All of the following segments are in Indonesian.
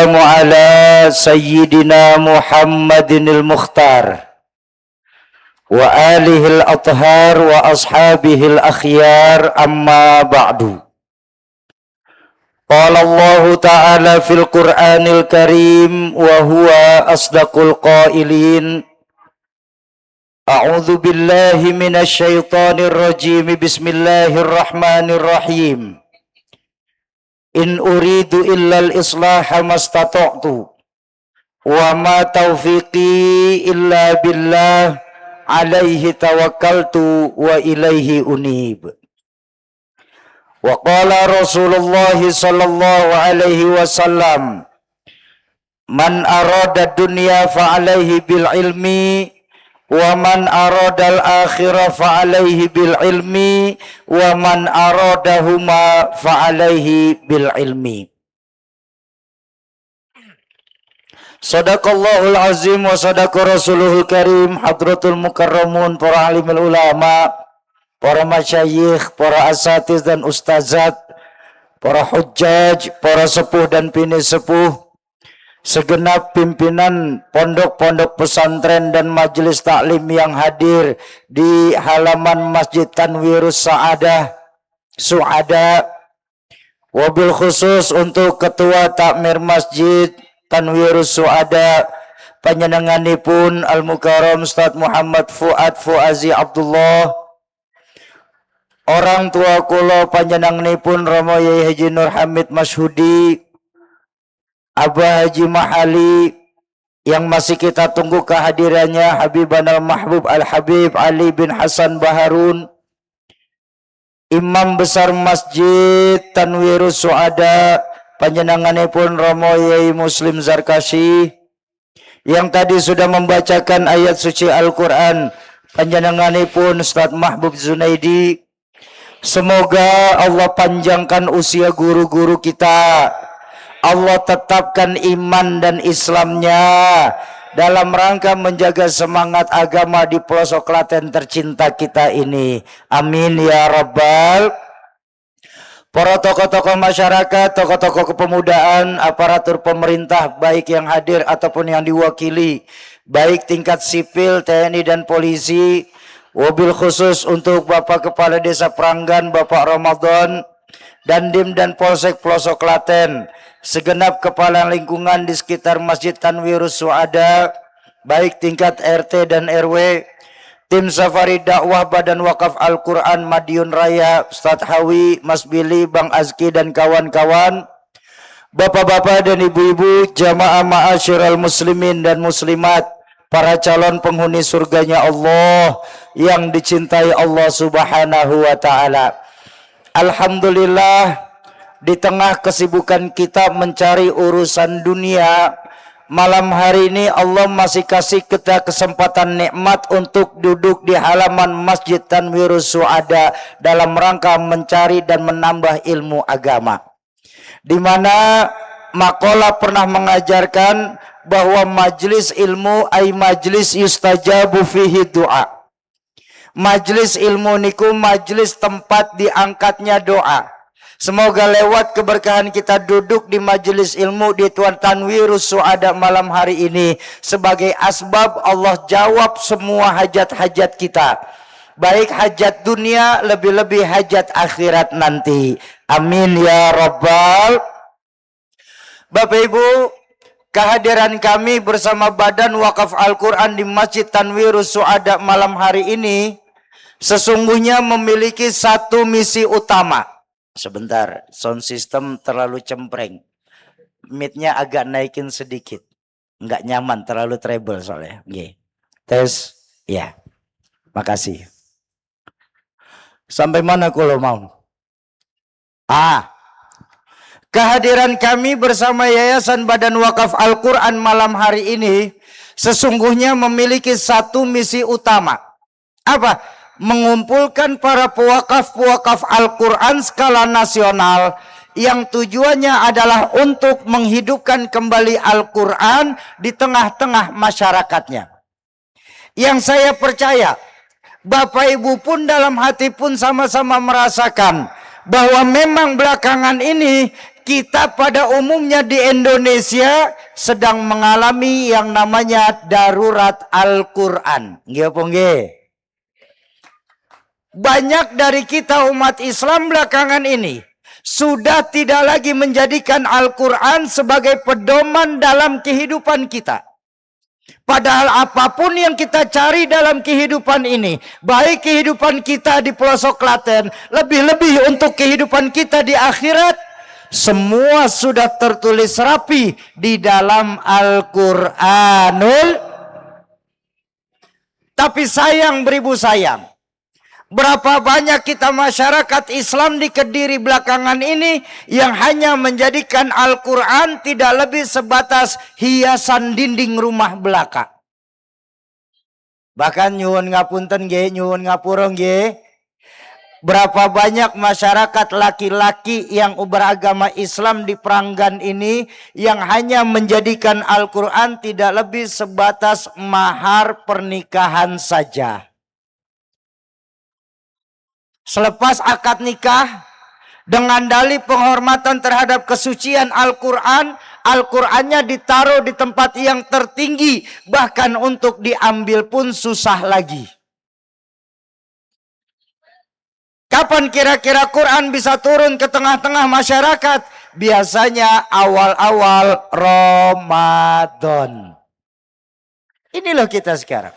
wassalamu ala sayyidina Muhammadinil Mukhtar wa alihil athhar wa ashabihil akhyar, amma ba'du. Qala Allah ta'ala fil Qur'anil Karim wa huwa asdaqul qailin. A'udzu billahi minasy syaithanir rajim. Bismillahirrahmanirrahim. In uridu illal islaha mastata'tu wa ma taufiqi illa billah alaihi tawakkaltu wa ilaihi unib. Wa qala Rasulullah sallallahu alaihi wasallam, man arada dunya fa alaihi bil ilmi wa man aradal akhirah fa alaihi bil ilmi wa man aradahuma fa alaihi bil ilmi. Sadaqallahul azim wa sadaqa rasuluhul karim. Hadratul mukarramun, para alimul ulama, para masyayikh, para asatiz dan ustazat, para hujjaj, para sepuh dan bini sepuh, segenap pimpinan pondok-pondok pesantren dan majelis taklim yang hadir di halaman Masjid Tanwirus Su'ada, wabil khusus untuk Ketua Takmir Masjid Tanwirus Su'ada panjenenganipun Al-Mukarram Ustaz Muhammad Fuad Fuazi Abdullah, orang tua kula panjenenganipun Romo Yai Haji Nur Hamid Masyhudi, Abah Haji Mahali yang masih kita tunggu kehadirannya, Habibanal Mahbub Al-Habib Ali bin Hasan Baharun, Imam Besar Masjid Tanwirus Su'ada panjenenganipun Romo Yai Muslim Zarkashi, yang tadi sudah membacakan ayat suci Al-Quran panjenenganipun Ustaz Mahbub Zunaidi. Semoga Allah panjangkan usia guru-guru kita, Allah tetapkan iman dan Islamnya dalam rangka menjaga semangat agama di pelosok Klaten tercinta kita ini. Amin ya rabbal. Para tokoh-tokoh masyarakat, tokoh-tokoh kepemudaan, aparatur pemerintah baik yang hadir ataupun yang diwakili, baik tingkat sipil, TNI dan polisi, wabil khusus untuk Bapak Kepala Desa Pranggan, Bapak Ramadan, Dandim dan Polsek pelosok Klaten, segenap kepala lingkungan di sekitar Masjid Tanwirus Su'ada, baik tingkat RT dan RW, tim safari dakwah Badan Wakaf Al-Quran Madiun Raya, Ustaz Hawi, Mas Billy, Bang Azki dan kawan-kawan, bapak-bapak dan ibu-ibu, jamaah ma'asyiral muslimin dan muslimat, para calon penghuni surganya Allah yang dicintai Allah Subhanahu wa ta'ala. Alhamdulillah, di tengah kesibukan kita mencari urusan dunia, malam hari ini Allah masih kasih kita kesempatan nikmat untuk duduk di halaman Masjid Tanwirus Su'ada dalam rangka mencari dan menambah ilmu agama. Di mana maqalah pernah mengajarkan bahwa majlis ilmu ay majlis yustajabu fihi du'a. Majlis ilmu niku majlis tempat diangkatnya doa. Semoga lewat keberkahan kita duduk di majelis ilmu di Tuan Tanwirus Su'ada malam hari ini sebagai asbab Allah jawab semua hajat-hajat kita, baik hajat dunia, lebih-lebih hajat akhirat nanti. Amin ya rabbal. Bapak Ibu, kehadiran kami bersama Badan Wakaf Al-Quran di Masjid Tanwirus Su'ada malam hari ini sesungguhnya memiliki satu misi utama. Sebentar, sound system terlalu cempreng. Mic-nya agak naikin sedikit. Enggak nyaman, terlalu treble soalnya. Oke. Tes, ya. Makasih. Sampai mana kalau mau? Kehadiran kami bersama Yayasan Badan Wakaf Al-Quran malam hari ini sesungguhnya memiliki satu misi utama. Apa? Mengumpulkan para pewakaf-pewakaf Al-Quran skala nasional yang tujuannya adalah untuk menghidupkan kembali Al-Quran di tengah-tengah masyarakatnya. Yang saya percaya, Bapak Ibu pun dalam hati pun sama-sama merasakan bahwa memang belakangan ini kita pada umumnya di Indonesia sedang mengalami yang namanya darurat Al-Quran. Nggih apa nggih? Banyak dari kita umat Islam belakangan ini sudah tidak lagi menjadikan Al-Quran sebagai pedoman dalam kehidupan kita. Padahal apapun yang kita cari dalam kehidupan ini, baik kehidupan kita di pelosok Klaten, lebih-lebih untuk kehidupan kita di akhirat, semua sudah tertulis rapi di dalam Al-Quranul. Tapi sayang beribu sayang, berapa banyak kita masyarakat Islam di Kediri belakangan ini yang hanya menjadikan Al-Quran tidak lebih sebatas hiasan dinding rumah belaka. Bahkan nyuwun ngapunten nggih, nyuwun ngapura nggih. Berapa banyak masyarakat laki-laki yang beragama Islam di Pranggan ini yang hanya menjadikan Al-Quran tidak lebih sebatas mahar pernikahan saja. Selepas akad nikah, dengan dalih penghormatan terhadap kesucian Al-Quran, Al-Qurannya ditaruh di tempat yang tertinggi, bahkan untuk diambil pun susah lagi. Kapan kira-kira Quran bisa turun ke tengah-tengah masyarakat? Biasanya awal-awal Ramadan. Ini loh kita sekarang.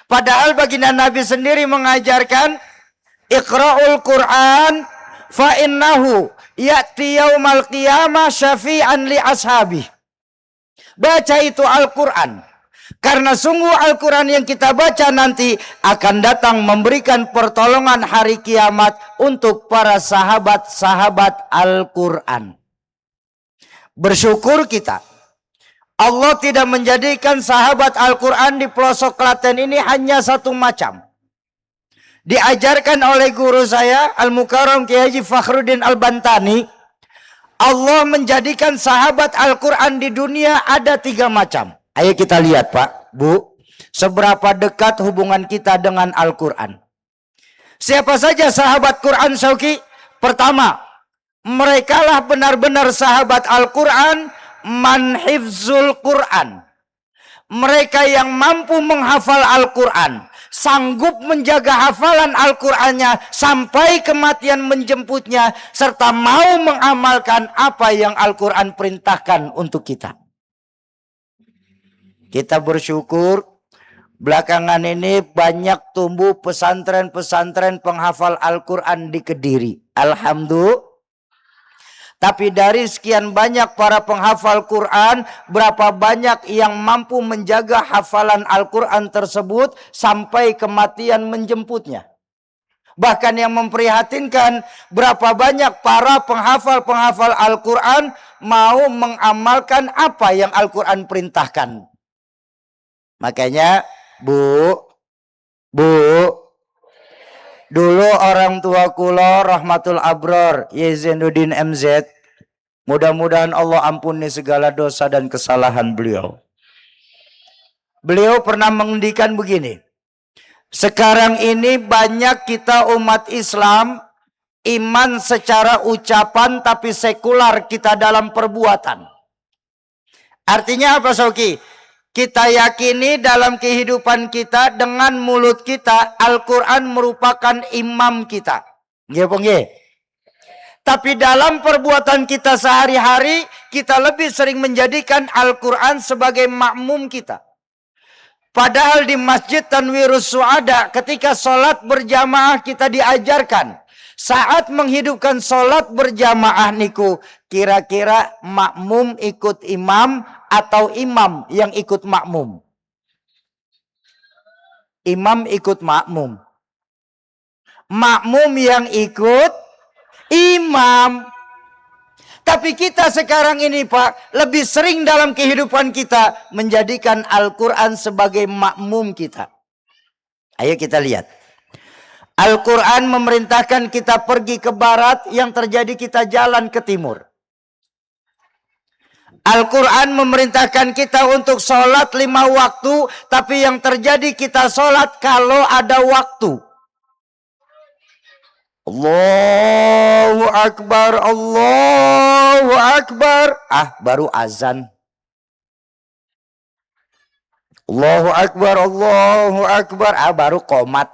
Padahal baginda Nabi sendiri mengajarkan, Iqra'ul Quran fa innahu ya'ti yaumal qiyamah syafi'an li ashabi. Baca itu Al-Quran. Karena sungguh Al-Quran yang kita baca nanti akan datang memberikan pertolongan hari kiamat untuk para sahabat-sahabat Al-Quran. Bersyukur kita, Allah tidak menjadikan sahabat Al-Quran di pelosok Klaten ini hanya satu macam. Diajarkan oleh guru saya Al-Mukarram Kiai Haji Fakhruddin Al-Bantani, Allah menjadikan sahabat Al-Quran di dunia ada 3 macam. Ayo kita lihat Pak, Bu, seberapa dekat hubungan kita dengan Al-Quran. Siapa saja sahabat Quran Syauki? Pertama, merekalah benar-benar sahabat Al-Quran, man hifzul Quran. Mereka yang mampu menghafal Al-Quran, sanggup menjaga hafalan Al-Qurannya sampai kematian menjemputnya, serta mau mengamalkan apa yang Al-Quran perintahkan untuk kita. Kita bersyukur belakangan ini banyak tumbuh pesantren-pesantren penghafal Al-Quran di Kediri. Alhamdulillah. Tapi dari sekian banyak para penghafal Quran, berapa banyak yang mampu menjaga hafalan Al-Quran tersebut sampai kematian menjemputnya. Bahkan yang memprihatinkan, berapa banyak para penghafal-penghafal Al-Quran mau mengamalkan apa yang Al-Quran perintahkan. Makanya, Bu, dulu orang tua kula Rahmatul Abror Yezainuddin MZ, mudah-mudahan Allah ampuni segala dosa dan kesalahan beliau. Beliau pernah mengendikan begini, sekarang ini banyak kita umat Islam iman secara ucapan tapi sekular kita dalam perbuatan. Artinya apa Sauki? Kita yakini dalam kehidupan kita dengan mulut kita Al-Quran merupakan imam kita. Nggih. Tapi dalam perbuatan kita sehari-hari kita lebih sering menjadikan Al-Quran sebagai makmum kita. Padahal di Masjid Tanwirus Suada ketika sholat berjamaah kita diajarkan. Saat menghidupkan sholat berjamaah niku, kira-kira makmum ikut imam atau imam yang ikut makmum? Imam ikut makmum. Makmum yang ikut imam. Tapi kita sekarang ini Pak, lebih sering dalam kehidupan kita menjadikan Al-Quran sebagai makmum kita. Ayo kita lihat. Al-Quran memerintahkan kita pergi ke barat, yang terjadi kita jalan ke timur. Al-Quran memerintahkan kita untuk sholat 5 waktu, tapi yang terjadi kita sholat kalau ada waktu. Allahu Akbar, Allahu Akbar. Baru azan. Allahu Akbar, Allahu Akbar. Baru qomat.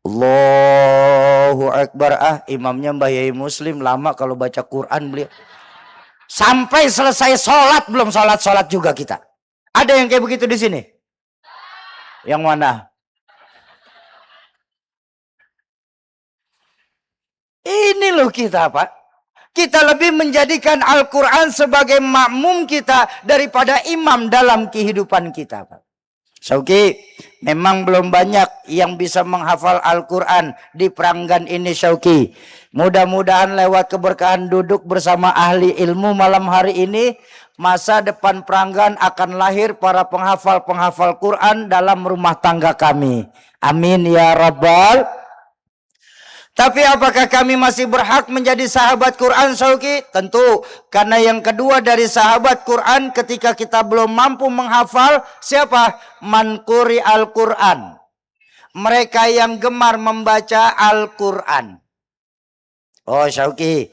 Allahu Akbar. Imamnya Mbah Yai Muslim lama kalau baca Quran beliau. Sampai selesai sholat belum sholat juga kita. Ada yang kayak begitu di sini? Yang mana? Ini loh kita, Pak. Kita lebih menjadikan Al-Quran sebagai makmum kita daripada imam dalam kehidupan kita, Pak. Syauki, memang belum banyak yang bisa menghafal Al-Quran di peranggan ini, Syauki. Mudah-mudahan lewat keberkahan duduk bersama ahli ilmu malam hari ini, masa depan peranggan akan lahir para penghafal-penghafal Quran dalam rumah tangga kami. Amin ya Rabbal. Tapi apakah kami masih berhak menjadi sahabat Quran, Syauki? Tentu, karena yang kedua dari sahabat Quran ketika kita belum mampu menghafal, siapa? Man quri al-Quran. Mereka yang gemar membaca Al-Quran. Oh Syauki,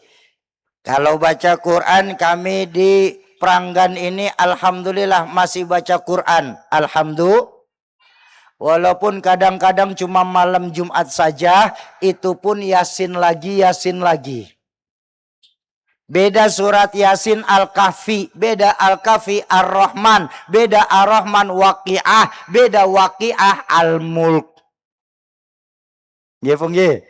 kalau baca Quran kami di peranggan ini alhamdulillah masih baca Quran. Alhamdulillah. Walaupun kadang-kadang cuma malam Jumat saja, itu pun Yasin lagi, Yasin lagi. Beda surat Yasin Al-Kahfi, beda Al-Kahfi Ar-Rahman, beda Ar-Rahman Waqi'ah, beda Waqi'ah Al-Mulk. Ya, Fung, ya.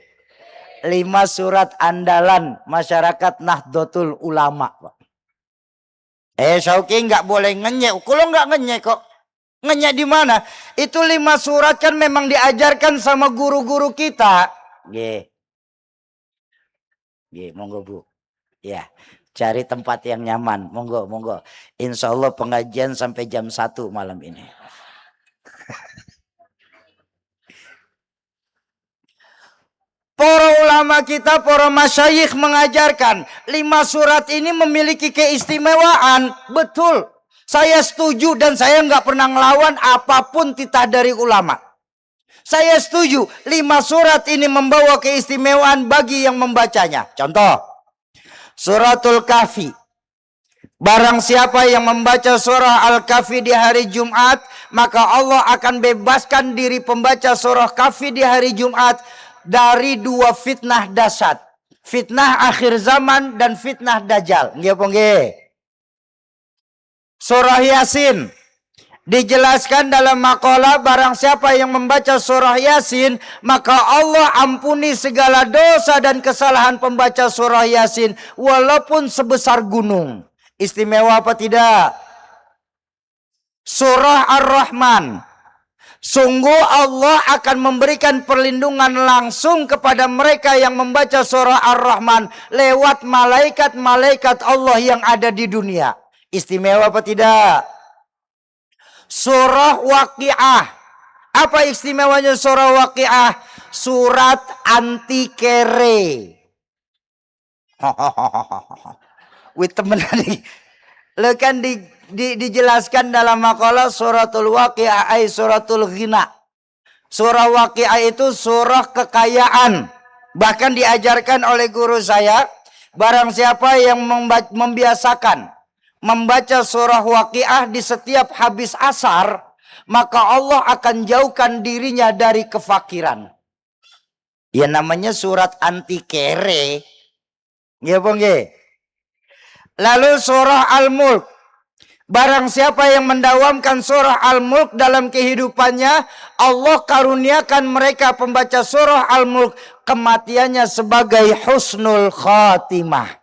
5 surat andalan masyarakat Nahdlatul Ulama. Syauki nggak boleh ngenyek. Kalau nggak ngenyek kok. Ngenyek di mana? Itu 5 surat kan memang diajarkan sama guru-guru kita. Monggo Bu. Ya, cari tempat yang nyaman. Monggo, monggo. Insya Allah pengajian sampai jam 1 malam ini. Para ulama kita, para masyayikh mengajarkan 5 surat ini memiliki keistimewaan. Betul. Saya setuju dan saya nggak pernah ngelawan apapun titah dari ulama. Saya setuju 5 surat ini membawa keistimewaan bagi yang membacanya. Contoh, Suratul Kahfi. Barang siapa yang membaca surah Al-Kahfi di hari Jumat, maka Allah akan bebaskan diri pembaca surah Kahfi di hari Jumat dari 2 fitnah dahsyat. Fitnah akhir zaman dan fitnah Dajjal. Nggih apa nggih? Surah Yasin dijelaskan dalam makalah, barang siapa yang membaca surah Yasin, maka Allah ampuni segala dosa dan kesalahan pembaca surah Yasin walaupun sebesar gunung. Istimewa apa tidak? Surah Ar-Rahman. Sungguh Allah akan memberikan perlindungan langsung kepada mereka yang membaca surah Ar-Rahman lewat malaikat-malaikat Allah yang ada di dunia. Istimewa apa tidak? Surah Waqi'ah. Apa istimewanya surah Waqi'ah? Surat anti kere. Wih temen nih. Lo kan dijelaskan dalam makalah suratul Waqi'ah ay suratul ghina. Surah Waqi'ah itu surah kekayaan. Bahkan diajarkan oleh guru saya, barang siapa yang membiasakan membaca surah Waqi'ah di setiap habis asar, maka Allah akan jauhkan dirinya dari kefakiran. Ya namanya surat anti kere. Ya Bang ye. Lalu surah Al-Mulk. Barang siapa yang mendawamkan surah Al-Mulk dalam kehidupannya, Allah karuniakan mereka pembaca surah Al-Mulk kematiannya sebagai husnul khatimah.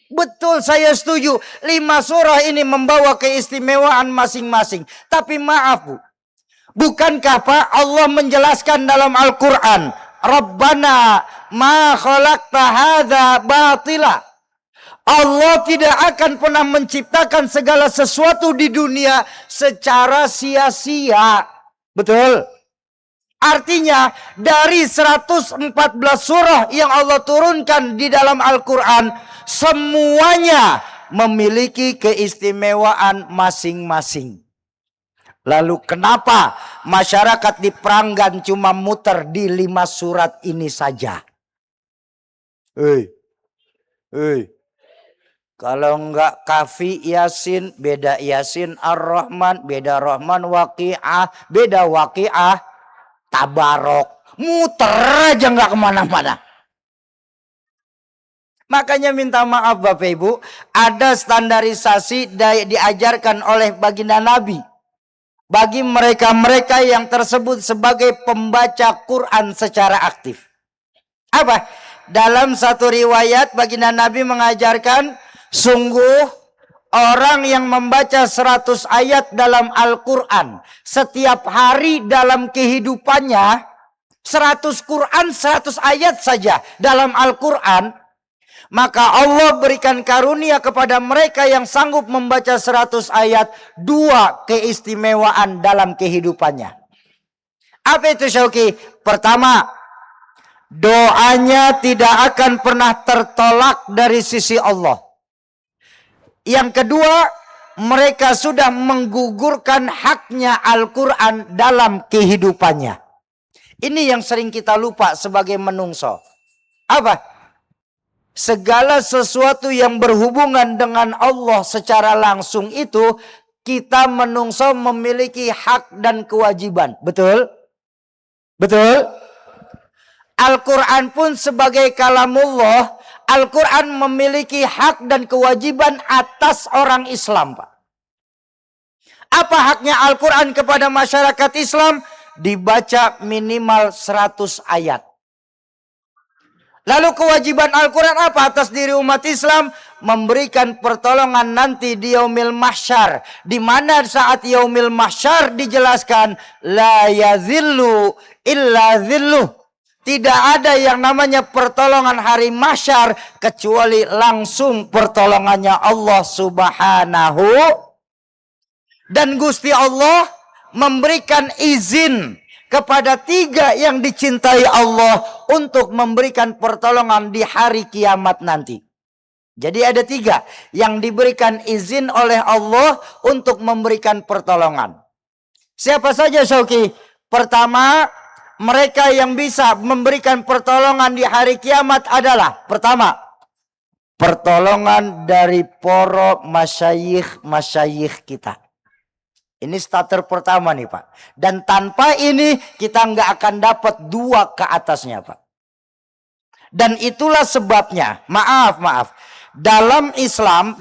Betul, saya setuju. 5 surah ini membawa keistimewaan masing-masing. Tapi maaf Bu, bukankah Pak Allah menjelaskan dalam Al-Quran, Rabbana ma khalaqta hadza batila. Allah tidak akan pernah menciptakan segala sesuatu di dunia secara sia-sia. Betul? Artinya dari 114 surah yang Allah turunkan di dalam Al-Quran, semuanya memiliki keistimewaan masing-masing. Lalu kenapa masyarakat di Pranggan cuma muter di 5 surat ini saja? Hei. Kalau enggak Kafi Yasin, beda Yasin Ar-Rahman, beda Rahman Waqiah, beda Waqiah Tabarok. Muter aja enggak kemana-mana. Makanya minta maaf Bapak Ibu, ada standarisasi diajarkan oleh baginda Nabi bagi mereka-mereka yang tersebut sebagai pembaca Quran secara aktif. Apa? Dalam satu riwayat baginda Nabi mengajarkan, sungguh orang yang membaca 100 ayat dalam Al-Quran setiap hari dalam kehidupannya, 100 Quran 100 ayat saja dalam Al-Quran, maka Allah berikan karunia kepada mereka yang sanggup membaca 100 ayat 2 keistimewaan dalam kehidupannya. Apa itu Syauki? Pertama, doanya tidak akan pernah tertolak dari sisi Allah. Yang kedua, mereka sudah menggugurkan haknya Al-Quran dalam kehidupannya. Ini yang sering kita lupa sebagai menungso. Apa? Segala sesuatu yang berhubungan dengan Allah secara langsung itu, kita menungso memiliki hak dan kewajiban. Betul? Betul? Al-Quran pun sebagai kalamullah, Al-Quran memiliki hak dan kewajiban atas orang Islam, Pak. Apa haknya Al-Quran kepada masyarakat Islam? Dibaca minimal 100 ayat. Lalu kewajiban Al-Quran apa atas diri umat Islam? Memberikan pertolongan nanti di yaumil mahsyar. Di mana saat yaumil mahsyar dijelaskan, la yazillu illa zilluh. Tidak ada yang namanya pertolongan hari mahsyar kecuali langsung pertolongannya Allah Subhanahu. Dan Gusti Allah memberikan izin kepada 3 yang dicintai Allah untuk memberikan pertolongan di hari kiamat nanti. Jadi ada 3 yang diberikan izin oleh Allah untuk memberikan pertolongan. Siapa saja Syauki? Pertama, mereka yang bisa memberikan pertolongan di hari kiamat adalah, pertama, pertolongan dari para masyayikh kita. Ini starter pertama nih Pak. Dan tanpa ini kita nggak akan dapat 2 ke atasnya Pak. Dan itulah sebabnya, maaf. Dalam Islam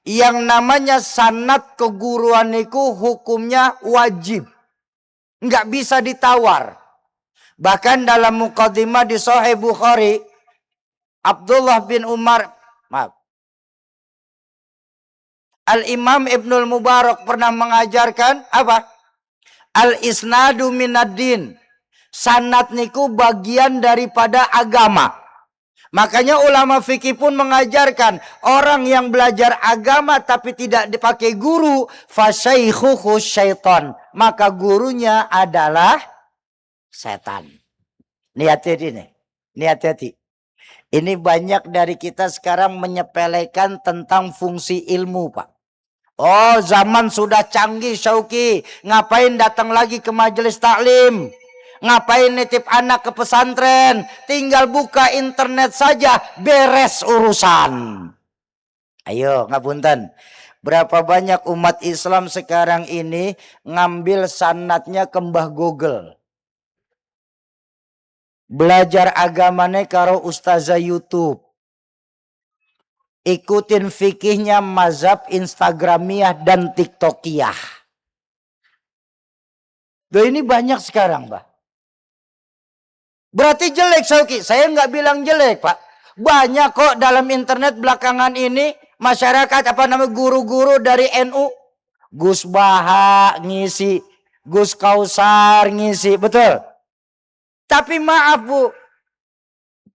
yang namanya sanad keguruan itu hukumnya wajib. Nggak bisa ditawar. Bahkan dalam muqaddimah di Sahih Bukhari, Abdullah bin Umar, Al-Imam Ibnul Mubarak pernah mengajarkan apa? Al-isnadu minaddin. Sanad niku bagian daripada agama. Makanya ulama fikih pun mengajarkan orang yang belajar agama tapi tidak dipakai guru, fasyaikhuhu syaitan, maka gurunya adalah setan. Ini hati-hati. Ini banyak dari kita sekarang menyepelekan tentang fungsi ilmu, Pak. Oh, zaman sudah canggih Syauki, ngapain datang lagi ke majelis taklim? Ngapain nitip anak ke pesantren? Tinggal buka internet saja, beres urusan. Ayo, ngapunten. Berapa banyak umat Islam sekarang ini ngambil sanadnya ke Mbah Google. Belajar agamanya karo ustazah YouTube. Ikutin fikihnya mazhab Instagramiyah dan TikTokiyah. Loh, ini banyak sekarang, Mbah. Berarti jelek Syauki. Saya nggak bilang jelek Pak. Banyak kok dalam internet belakangan ini masyarakat guru-guru dari NU. Gus Baha ngisi, Gus Kausar ngisi, betul. Tapi maaf Bu,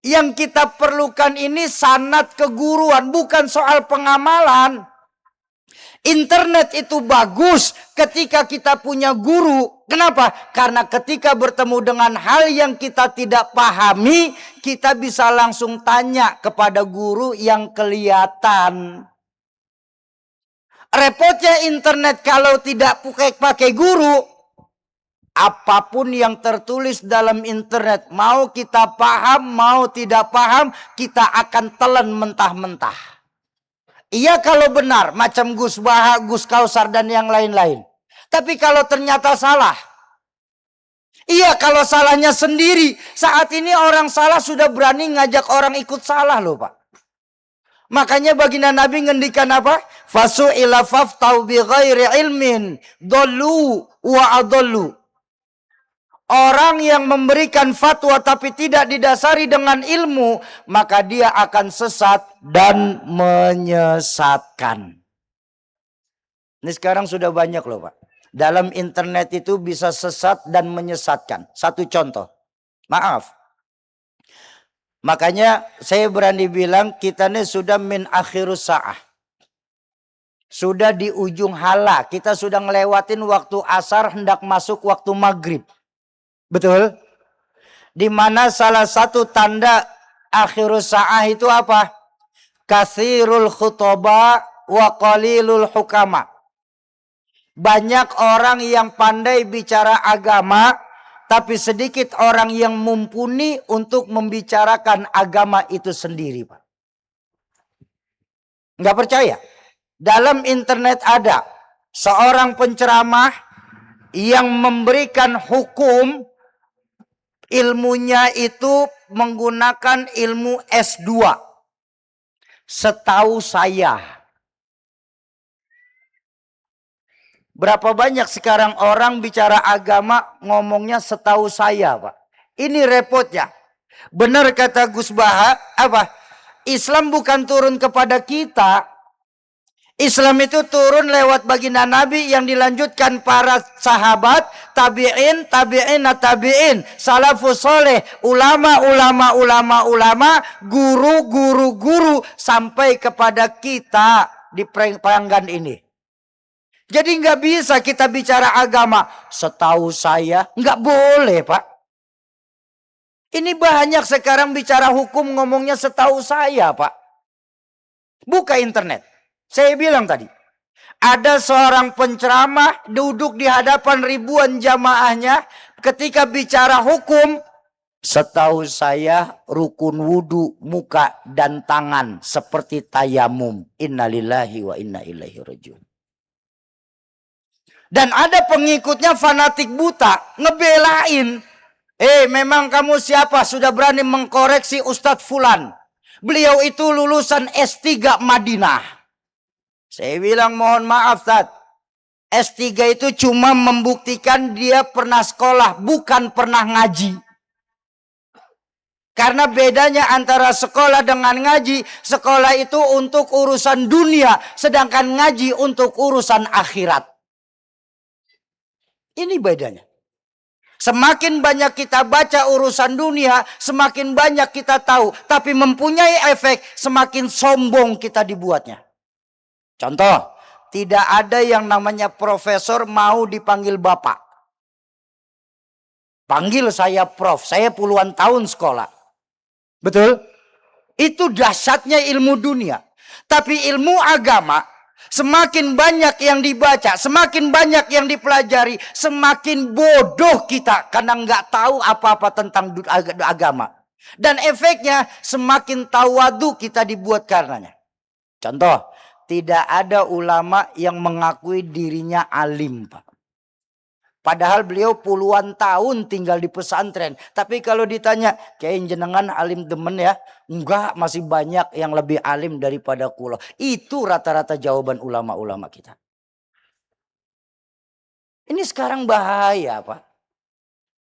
yang kita perlukan ini sanad keguruan, bukan soal pengamalan. Internet itu bagus ketika kita punya guru. Kenapa? Karena ketika bertemu dengan hal yang kita tidak pahami, kita bisa langsung tanya kepada guru yang kelihatan. Repotnya internet kalau tidak pakai guru, apapun yang tertulis dalam internet, mau kita paham, mau tidak paham, kita akan telan mentah-mentah. Iya kalau benar, macam Gus Baha, Gus Kausar, dan yang lain-lain. Tapi kalau ternyata salah, iya kalau salahnya sendiri. Saat ini orang salah sudah berani ngajak orang ikut salah loh Pak. Makanya baginda Nabi ngendikan apa? Fasu ila faftau bi ghairi ilmin dollu wa adollu. Orang yang memberikan fatwa tapi tidak didasari dengan ilmu, maka dia akan sesat dan menyesatkan. Ini sekarang sudah banyak loh Pak. Dalam internet itu bisa sesat dan menyesatkan. Satu contoh. Maaf. Makanya saya berani bilang kita ini sudah min akhirus sa'ah. Sudah di ujung hala. Kita sudah ngelewatin waktu asar hendak masuk waktu maghrib. Betul? Di mana salah satu tanda akhirus sa'ah itu apa? Katsirul khutaba wa qalilul hukama. Banyak orang yang pandai bicara agama, tapi sedikit orang yang mumpuni untuk membicarakan agama itu sendiri, Pak. Nggak percaya? Dalam internet ada seorang penceramah yang memberikan hukum, ilmunya itu menggunakan ilmu S2. Setahu saya. Berapa banyak sekarang orang bicara agama ngomongnya setahu saya, Pak. Ini repotnya. Benar kata Gus Baha, apa? Islam bukan turun kepada kita. Islam itu turun lewat baginda Nabi yang dilanjutkan para sahabat, tabi'in, tabi'in, salafus soleh, ulama, guru, sampai kepada kita di pelanggan ini. Jadi nggak bisa kita bicara agama. Setahu saya nggak boleh Pak. Ini banyak sekarang bicara hukum ngomongnya setahu saya Pak. Buka internet. Saya bilang tadi. Ada seorang penceramah duduk di hadapan ribuan jamaahnya. Ketika bicara hukum. Setahu saya rukun wudu muka dan tangan seperti tayamum. Innalillahi wa inna ilaihi rajiun. Dan ada pengikutnya fanatik buta, ngebelain. Memang kamu siapa sudah berani mengkoreksi Ustadz Fulan. Beliau itu lulusan S3 Madinah. Saya bilang mohon maaf Ustadz. S3 itu cuma membuktikan dia pernah sekolah, bukan pernah ngaji. Karena bedanya antara sekolah dengan ngaji, sekolah itu untuk urusan dunia, sedangkan ngaji untuk urusan akhirat. Ini bedanya. Semakin banyak kita baca urusan dunia, semakin banyak kita tahu. Tapi mempunyai efek, semakin sombong kita dibuatnya. Contoh, tidak ada yang namanya profesor mau dipanggil bapak. Panggil saya prof, saya puluhan tahun sekolah. Betul? Itu dahsyatnya ilmu dunia. Tapi ilmu agama, semakin banyak yang dibaca, semakin banyak yang dipelajari, semakin bodoh kita karena nggak tahu apa-apa tentang agama. Dan efeknya semakin tawadu kita dibuat karenanya. Contoh, tidak ada ulama yang mengakui dirinya alim, Pak. Padahal beliau puluhan tahun tinggal di pesantren. Tapi kalau ditanya, kayak jenengan alim demen ya? Enggak, masih banyak yang lebih alim daripada kula. Itu rata-rata jawaban ulama-ulama kita. Ini sekarang bahaya Pak.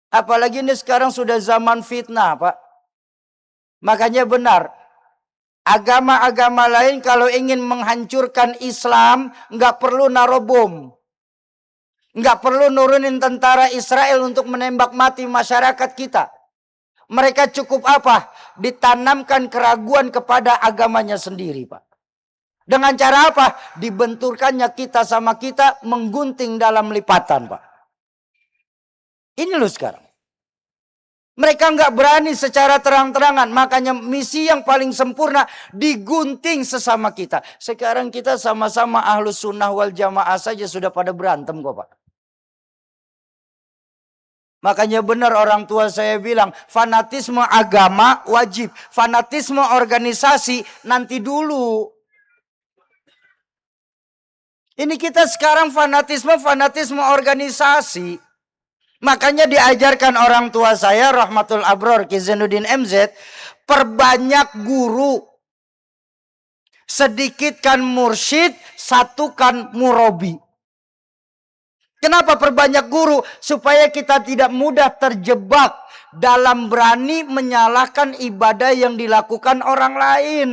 Apalagi ini sekarang sudah zaman fitnah Pak. Makanya benar. Agama-agama lain kalau ingin menghancurkan Islam, nggak perlu naruh bom. Nggak perlu nurunin tentara Israel untuk menembak mati masyarakat kita. Mereka cukup apa? Ditanamkan keraguan kepada agamanya sendiri, Pak. Dengan cara apa? Dibenturkannya kita sama kita menggunting dalam lipatan, Pak. Ini loh sekarang. Mereka nggak berani secara terang-terangan. Makanya misi yang paling sempurna digunting sesama kita. Sekarang kita sama-sama ahlus sunnah wal jamaah saja sudah pada berantem kok Pak. Makanya benar orang tua saya bilang, fanatisme agama wajib. Fanatisme organisasi nanti dulu. Ini kita sekarang fanatisme organisasi. Makanya diajarkan orang tua saya, Rahmatul Abror, Ki Zainuddin MZ, perbanyak guru. Sedikitkan mursyid, satukan murabi. Kenapa perbanyak guru? Supaya kita tidak mudah terjebak dalam berani menyalahkan ibadah yang dilakukan orang lain.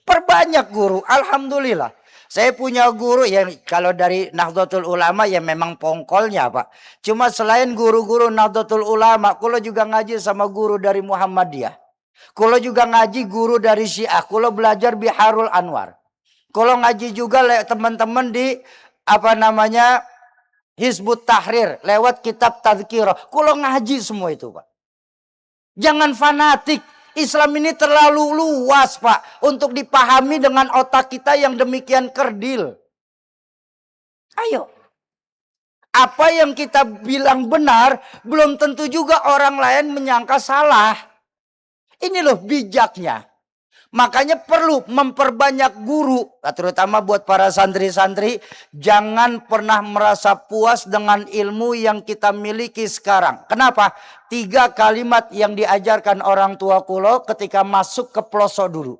Perbanyak guru, alhamdulillah. Saya punya guru yang kalau dari Nahdlatul Ulama ya memang pongkolnya Pak. Cuma selain guru-guru Nahdlatul Ulama, kulo juga ngaji sama guru dari Muhammadiyah. Kulo juga ngaji guru dari Syiah. Kulo belajar Biharul Anwar. Kulo ngaji juga teman-teman di Hizbut Tahrir lewat kitab Tadhkirah. Kulo ngaji semua itu Pak. Jangan fanatik. Islam ini terlalu luas Pak. Untuk dipahami dengan otak kita yang demikian kerdil. Ayo. Apa yang kita bilang benar, belum tentu juga orang lain menyangka salah. Ini loh bijaknya. Makanya perlu memperbanyak guru, terutama buat para santri-santri. Jangan pernah merasa puas dengan ilmu yang kita miliki sekarang. Kenapa? 3 kalimat yang diajarkan orang tua kulo ketika masuk ke pelosok dulu.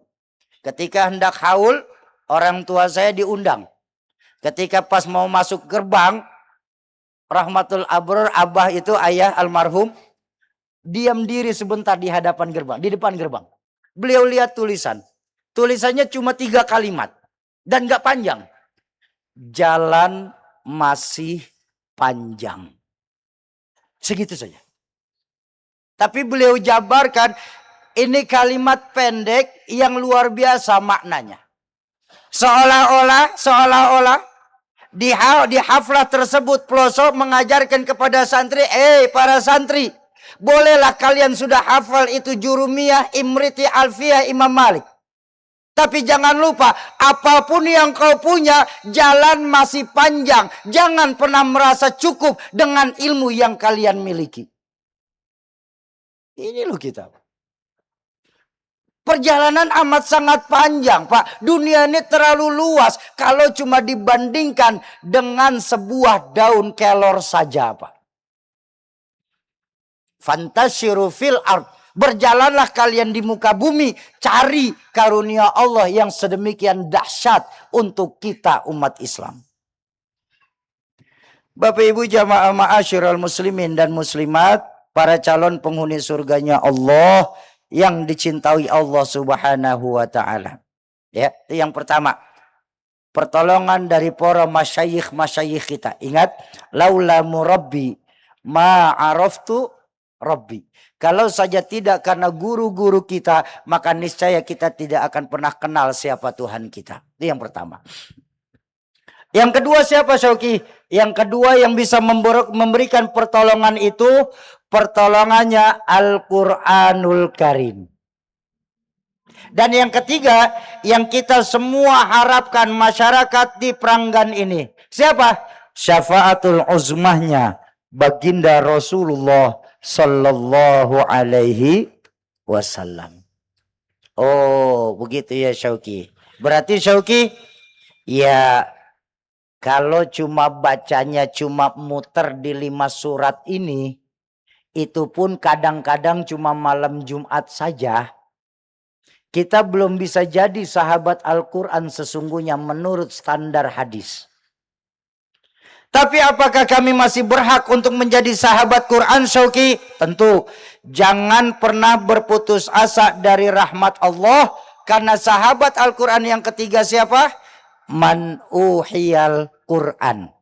Ketika hendak haul, orang tua saya diundang. Ketika pas mau masuk gerbang, Rahmatul Abror, abah itu ayah almarhum, diam diri sebentar di hadapan gerbang, di depan gerbang. Beliau lihat tulisan. Tulisannya cuma 3 kalimat. Dan gak panjang. Jalan masih panjang. Segitu saja. Tapi beliau jabarkan. Ini kalimat pendek yang luar biasa maknanya. Seolah-olah di haflah tersebut pelosok mengajarkan kepada santri. Para santri. Bolehlah kalian sudah hafal itu Jurumiyah, Imriti, Alfiyah, Imam Malik. Tapi jangan lupa, apapun yang kau punya, jalan masih panjang. Jangan pernah merasa cukup dengan ilmu yang kalian miliki. Ini loh kita. Perjalanan amat sangat panjang Pak. Dunia ini terlalu luas. Kalau cuma dibandingkan dengan sebuah daun kelor saja Pak. Fantasyiru fil ard. Berjalanlah kalian di muka bumi. Cari karunia Allah yang sedemikian dahsyat untuk kita umat Islam. Bapak Ibu jamaah ma'asyiral muslimin dan muslimat. Para calon penghuni surganya Allah. Yang dicintai Allah subhanahu wa ta'ala. Ya, itu yang pertama. Pertolongan dari para masyayikh kita. Ingat. Laula murabbi ma'araftu Rabbi. Kalau saja tidak karena guru-guru kita, maka niscaya kita tidak akan pernah kenal siapa Tuhan kita. Itu yang pertama. Yang kedua siapa Syauki? Yang kedua yang bisa memberikan pertolongan itu, pertolongannya Al-Quranul Karim. Dan yang ketiga, yang kita semua harapkan masyarakat di peranggan ini. Siapa? Syafaatul uzmahnya baginda Rasulullah Sallallahu alaihi wasallam. Oh begitu ya Syauki. Berarti Syauki, ya kalau cuma bacanya cuma muter di 5 surat ini, itu pun kadang-kadang cuma malam Jumat saja. Kita belum bisa jadi sahabat Al-Quran sesungguhnya menurut standar hadis. Tapi apakah kami masih berhak untuk menjadi sahabat Quran Syauki? Tentu. Jangan pernah berputus asa dari rahmat Allah. Karena sahabat Al-Quran yang ketiga siapa? Man uhiyal Quran.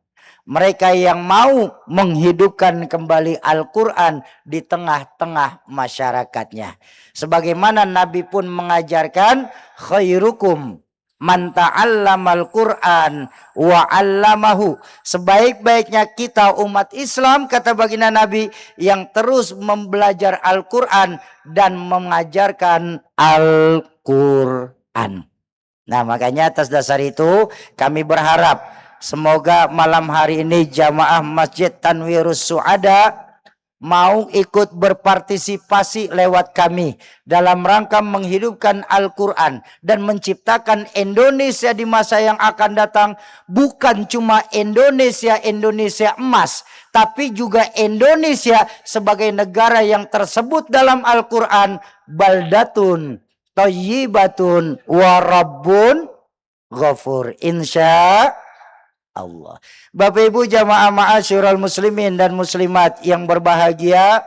Mereka yang mau menghidupkan kembali Al-Quran di tengah-tengah masyarakatnya. Sebagaimana Nabi pun mengajarkan khairukum Man ta'allamal Qur'an wa 'allamahu. Sebaik-baiknya kita umat Islam, kata baginda Nabi, yang terus membelajar Al-Qur'an dan mengajarkan Al-Qur'an. Nah, makanya atas dasar itu kami berharap semoga malam hari ini jamaah Masjid Tanwirus Su'ada mau ikut berpartisipasi lewat kami dalam rangka menghidupkan Al-Quran dan menciptakan Indonesia di masa yang akan datang. Bukan cuma Indonesia emas, tapi juga Indonesia sebagai negara yang tersebut dalam Al-Quran, baldatun thayyibatun wa rabbun ghafur, insya Allah. Bapak Ibu jamaah ma'asyiral muslimin dan muslimat yang berbahagia,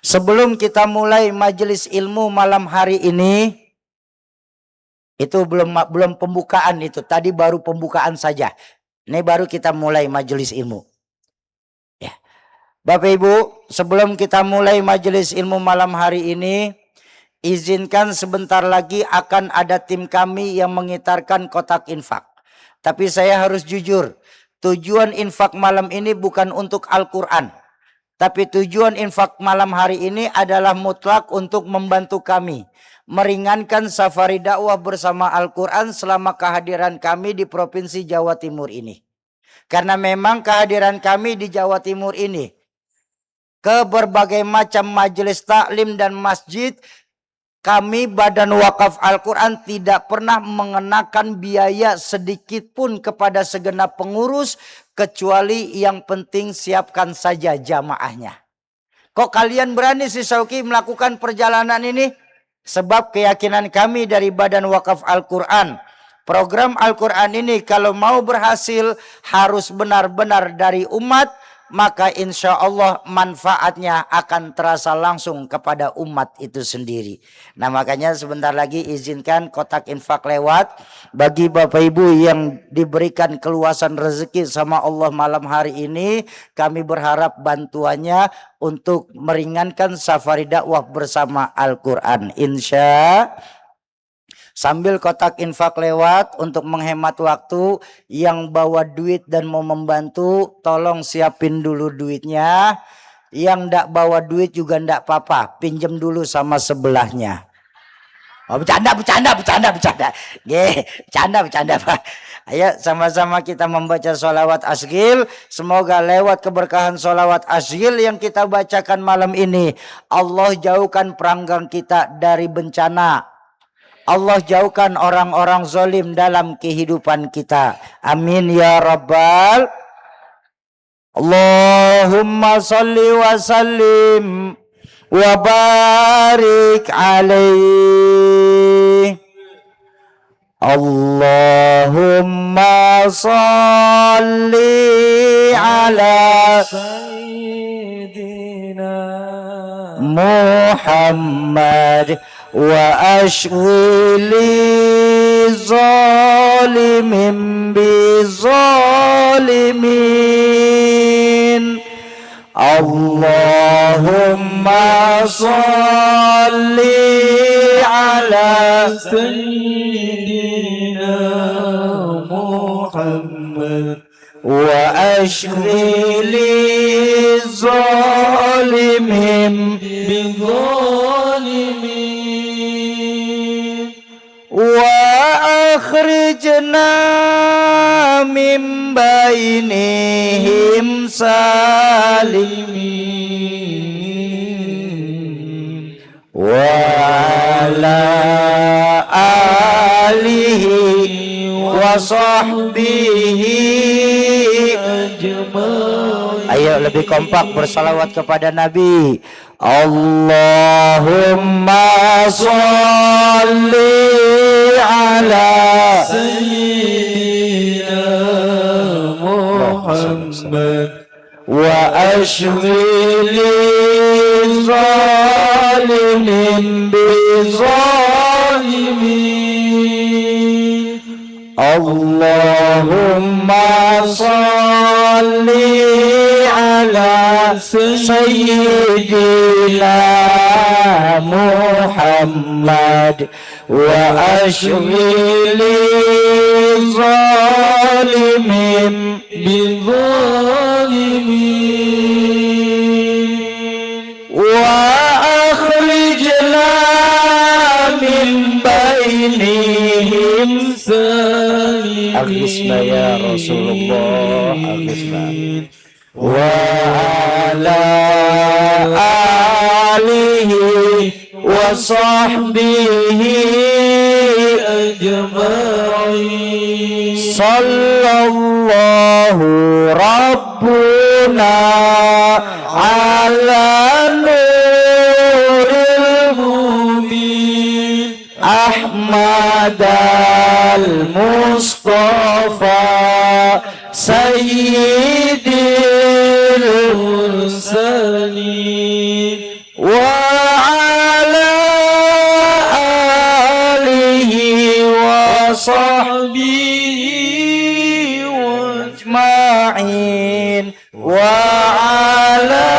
sebelum kita mulai majelis ilmu malam hari ini, itu belum pembukaan, itu tadi baru pembukaan saja. Ini baru kita mulai majelis ilmu. Ya. Bapak Ibu, sebelum kita mulai majelis ilmu malam hari ini, izinkan sebentar lagi akan ada tim kami yang mengitarkan kotak infak. Tapi saya harus jujur, tujuan infak malam ini bukan untuk Al-Quran. Tapi tujuan infak malam hari ini adalah mutlak untuk membantu kami meringankan safari dakwah bersama Al-Quran selama kehadiran kami di Provinsi Jawa Timur ini. Karena memang kehadiran kami di Jawa Timur ini ke berbagai macam majelis taklim dan masjid, kami Badan Wakaf Al-Quran tidak pernah mengenakan biaya sedikit pun kepada segenap pengurus, kecuali yang penting siapkan saja jamaahnya. Kok kalian berani si Sauki melakukan perjalanan ini? Sebab keyakinan kami dari Badan Wakaf Al-Quran, program Al-Quran ini kalau mau berhasil harus benar-benar dari umat, maka insya Allah manfaatnya akan terasa langsung kepada umat itu sendiri. Nah, makanya sebentar lagi izinkan kotak infak lewat. Bagi Bapak Ibu yang diberikan keluasan rezeki sama Allah malam hari ini, kami berharap bantuannya untuk meringankan safari dakwah bersama Al-Quran, insya. Sambil kotak infak lewat untuk menghemat waktu, yang bawa duit dan mau membantu tolong siapin dulu duitnya. Yang ndak bawa duit juga ndak apa-apa, pinjam dulu sama sebelahnya. Oh, bercanda. Bercanda Pak. Ayo sama-sama kita membaca sholawat asghil. Semoga lewat keberkahan sholawat asghil yang kita bacakan malam ini, Allah jauhkan peranggang kita dari bencana. Allah jauhkan orang-orang zalim dalam kehidupan kita. Amin ya rabbal. Allahumma salli wa sallim wa barik alaihi. Allahumma salli ala sayyidina Muhammad wa ashghili zalimin bi zalimin. Allahumma salli ala sayyidina Muhammad wa ashghili zalimin bi zalimin. Wa akhrijna min bainihim salimin wa ala alihi wa sahbihi ajma'in. Ayo lebih kompak bersalawat kepada Nabi. Allahumma salli ala sayyidina Muhammad wa ashghili zalimin bi zalimin. Allahumma salli ala sayyidina Muhammad wa ashghili zalimin bizalimin wa akhrijna min bainihim salimin. Aghithna ya Rasulullah, aghithna. Wa ala alihi wa sahbihi ajma'in. Sallallahu Rabbuna ala nuril mubin Ahmad al-Mustafa Sayyidil Mursalin wa ala alihi wa sahbihi wa ajma'in wa ala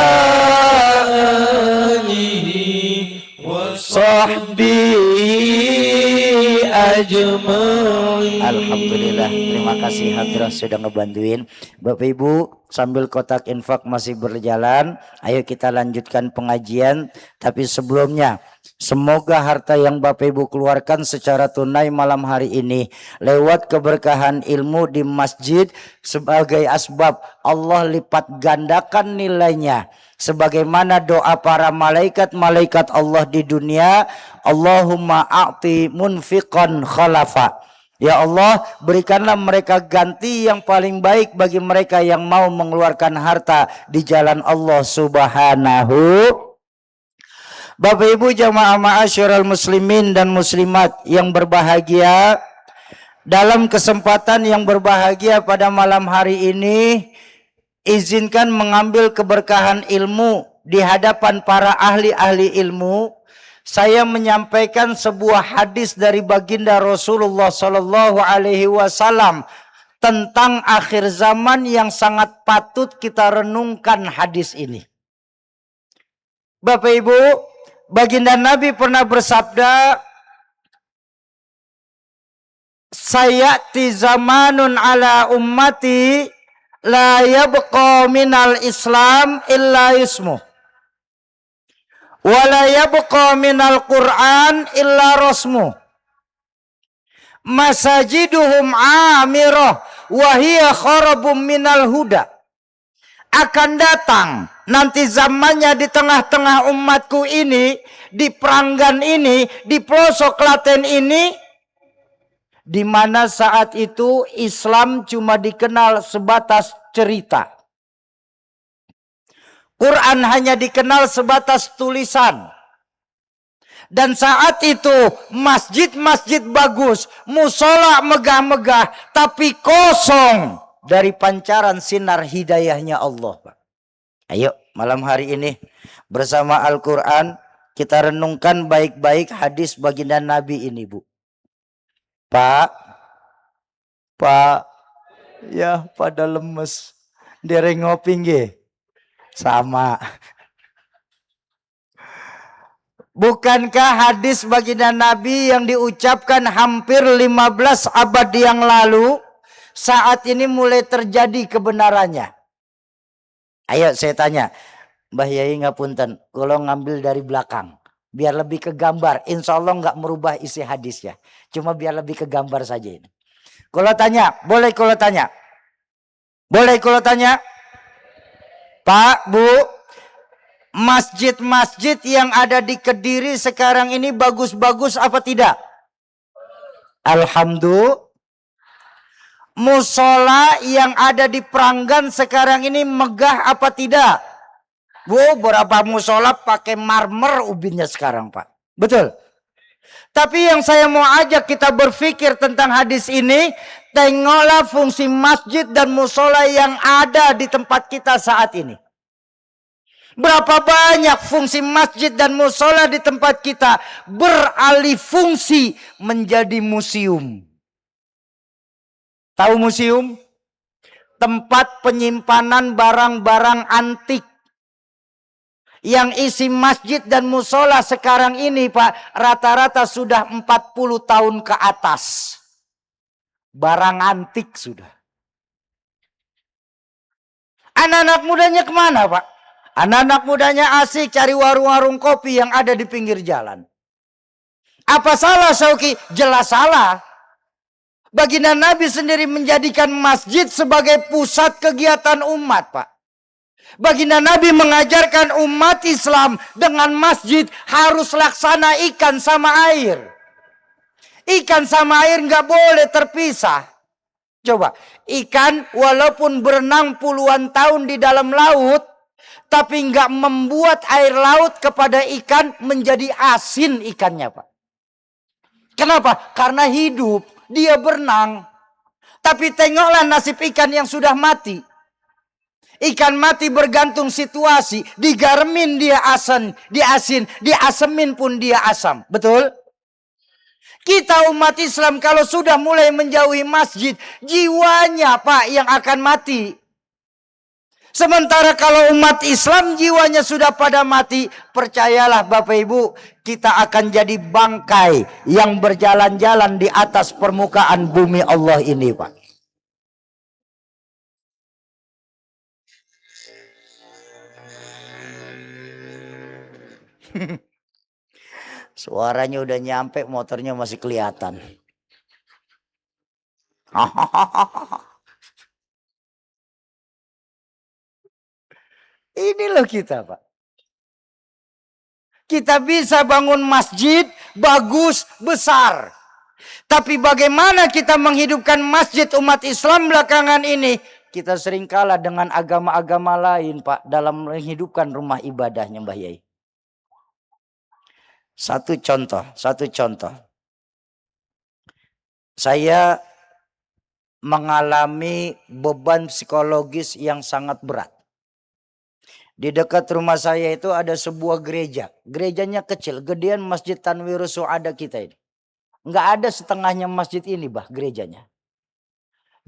alihi wa sahbihi ajma'in. Alhamdulillah, terima kasih Hadrah sudah ngebantuin. Bapak Ibu, sambil kotak infak masih berjalan, ayo kita lanjutkan pengajian. Tapi sebelumnya, semoga harta yang Bapak Ibu keluarkan secara tunai malam hari ini lewat keberkahan ilmu di masjid sebagai asbab Allah lipat gandakan nilainya. Sebagaimana doa para malaikat-malaikat Allah di dunia, Allahumma a'ti munfiqan khalafa. Ya Allah, berikanlah mereka ganti yang paling baik bagi mereka yang mau mengeluarkan harta di jalan Allah Subhanahu. Bapak Ibu jamaah ma'asyiral muslimin dan muslimat yang berbahagia, dalam kesempatan yang berbahagia pada malam hari ini, izinkan mengambil keberkahan ilmu di hadapan para ahli-ahli ilmu. Saya menyampaikan sebuah hadis dari baginda Rasulullah Sallallahu Alaihi Wasallam tentang akhir zaman yang sangat patut kita renungkan hadis ini. Bapak Ibu, baginda Nabi pernah bersabda, sayati zamanun ala ummati la yabqa minal Islam illa ismuh wa la yabqa minal Qur'an illa rasmuh masajiduhum amirah wa hiya kharabum minal huda. Akan datang nanti zamannya di tengah-tengah umatku ini, di Pranggan ini, di pelosok Klaten ini, di mana saat itu Islam cuma dikenal sebatas cerita. Quran hanya dikenal sebatas tulisan. Dan saat itu masjid-masjid bagus, musola megah-megah, tapi kosong dari pancaran sinar hidayahnya Allah. Ayo malam hari ini bersama Al-Quran kita renungkan baik-baik hadis baginda Nabi ini, Bu. Pak, ya pada lemes, dereng ngopi nggih. Sama. Bukankah hadis baginda Nabi yang diucapkan hampir 15 abad yang lalu saat ini mulai terjadi kebenarannya? Ayo saya tanya, Mbah Yai ngapunten, kalau ngambil dari belakang biar lebih ke gambar, insya Allah nggak merubah isi hadis ya, cuma biar lebih ke gambar saja ini. Kalau tanya, boleh kalau tanya? Boleh kalau tanya? Pak, Bu, masjid-masjid yang ada di Kediri sekarang ini bagus-bagus apa tidak? Alhamdulillah. Musola yang ada di Pranggan sekarang ini megah apa tidak? Bu, berapa musola pakai marmer ubinnya sekarang, Pak. Betul. Tapi yang saya mau ajak kita berpikir tentang hadis ini, tengoklah fungsi masjid dan musola yang ada di tempat kita saat ini. Berapa banyak fungsi masjid dan musola di tempat kita beralih fungsi menjadi museum. Tahu museum? Tempat penyimpanan barang-barang antik. Yang isi masjid dan musola sekarang ini Pak, rata-rata sudah 40 tahun ke atas. Barang antik sudah. Anak-anak mudanya kemana Pak? Anak-anak mudanya asik cari warung-warung kopi yang ada di pinggir jalan. Apa salah Syauki? Jelas salah. Baginda Nabi sendiri menjadikan masjid sebagai pusat kegiatan umat Pak. Baginda Nabi mengajarkan umat Islam dengan masjid harus laksana ikan sama air. Ikan sama air nggak boleh terpisah. Coba, ikan walaupun berenang puluhan tahun di dalam laut, tapi nggak membuat air laut kepada ikan menjadi asin ikannya Pak. Kenapa? Karena hidup, dia berenang. Tapi tengoklah nasib ikan yang sudah mati. Ikan mati bergantung situasi. Digaremin dia asam, diasemin pun dia asam. Betul? Kita umat Islam kalau sudah mulai menjauhi masjid, jiwanya Pak yang akan mati. Sementara kalau umat Islam jiwanya sudah pada mati, percayalah Bapak Ibu, kita akan jadi bangkai yang berjalan-jalan di atas permukaan bumi Allah ini Pak. Suaranya udah nyampe, motornya masih kelihatan. Ini loh kita Pak. Kita bisa bangun masjid bagus, besar. Tapi bagaimana kita menghidupkan masjid umat Islam belakangan ini? Kita sering kalah dengan agama-agama lain Pak dalam menghidupkan rumah ibadahnya Mbah Yai. Satu contoh. Saya mengalami beban psikologis yang sangat berat. Di dekat rumah saya itu ada sebuah gereja. Gerejanya kecil, gedean Masjid Tanwirus Su'ada kita ini. Nggak ada setengahnya masjid ini bah gerejanya.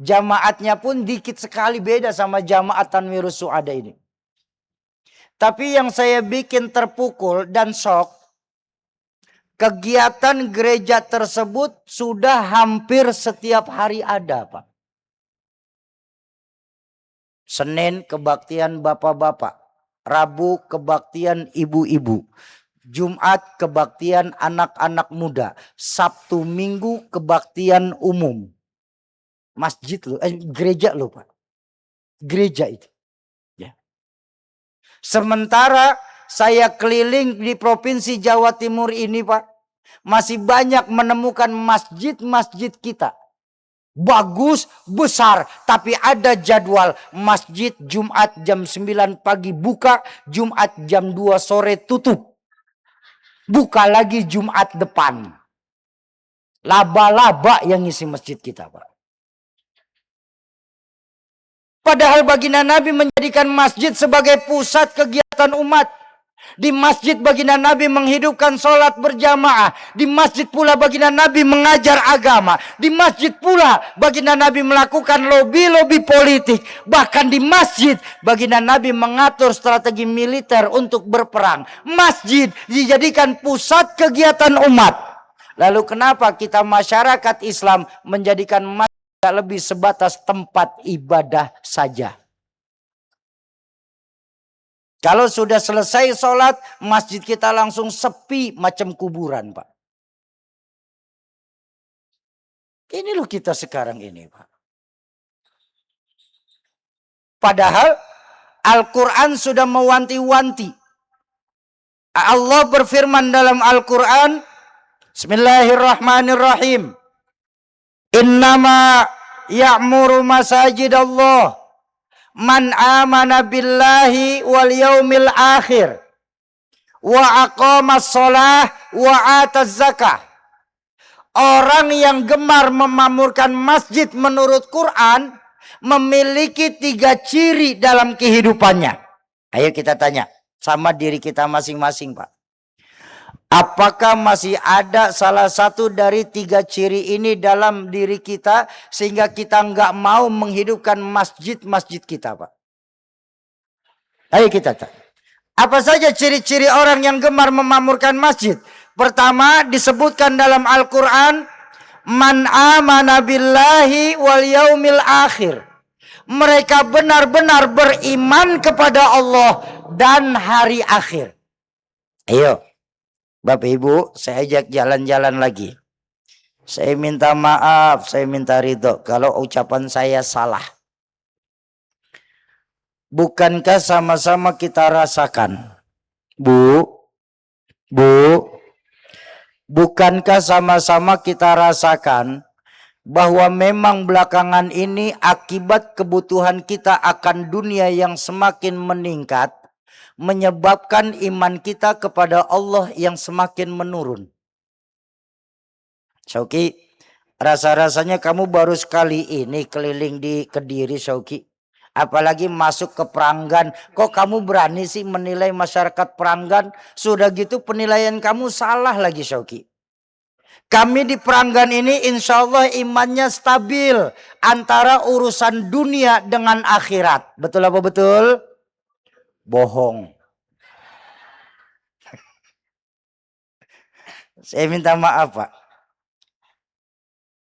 Jamaatnya pun dikit sekali beda sama jamaat Tanwirus Su'ada ini. Tapi yang saya bikin terpukul dan shock, kegiatan gereja tersebut sudah hampir setiap hari ada Pak. Senin kebaktian bapak-bapak. Rabu kebaktian ibu-ibu. Jumat kebaktian anak-anak muda. Sabtu Minggu kebaktian umum. Masjid loh, gereja loh Pak. Gereja itu. Ya. Sementara saya keliling di Provinsi Jawa Timur ini Pak. Masih banyak menemukan masjid-masjid kita. Bagus, besar, tapi ada jadwal masjid Jumat jam 9 pagi buka, Jumat jam 2 sore tutup. Buka lagi Jumat depan. Laba-laba yang ngisi masjid kita Pak. Padahal baginda Nabi menjadikan masjid sebagai pusat kegiatan umat. Di masjid baginda Nabi menghidupkan sholat berjamaah. Di masjid pula baginda Nabi mengajar agama. Di masjid pula baginda Nabi melakukan lobi-lobi politik. Bahkan di masjid baginda Nabi mengatur strategi militer untuk berperang. Masjid dijadikan pusat kegiatan umat. Lalu kenapa kita masyarakat Islam menjadikan masjid lebih sebatas tempat ibadah saja? Kalau sudah selesai sholat, masjid kita langsung sepi macam kuburan Pak. Ini loh kita sekarang ini Pak. Padahal Al-Quran sudah mewanti-wanti. Allah berfirman dalam Al-Quran, Bismillahirrahmanirrahim. Innama ya'muru masajid Allah man amana billahi wal yaumil akhir wa aqamas shalah wa ataz zakah. Orang yang gemar memamurkan masjid menurut Quran memiliki 3 ciri dalam kehidupannya. Ayo kita tanya sama diri kita masing-masing Pak. Apakah masih ada salah satu dari 3 ciri ini dalam diri kita sehingga kita nggak mau menghidupkan masjid-masjid kita, Pak? Ayo kita tanya. Apa saja ciri-ciri orang yang gemar memamurkan masjid? Pertama disebutkan dalam Al-Quran, man amana billahi wal yaumil akhir. Mereka benar-benar beriman kepada Allah dan hari akhir. Ayo, Bapak Ibu, saya ajak jalan-jalan lagi. Saya minta maaf, saya minta ridho kalau ucapan saya salah. Bukankah sama-sama kita rasakan, Bu, bukankah sama-sama kita rasakan bahwa memang belakangan ini akibat kebutuhan kita akan dunia yang semakin meningkat, menyebabkan iman kita kepada Allah yang semakin menurun. Syauki, rasa-rasanya kamu baru sekali ini keliling di Kediri, Syauki. Apalagi masuk ke Pranggan. Kok kamu berani sih menilai masyarakat Pranggan? Sudah gitu penilaian kamu salah lagi, Syauki. Kami di Pranggan ini insya Allah imannya stabil antara urusan dunia dengan akhirat. Betul apa betul? Bohong. Saya minta maaf, Pak.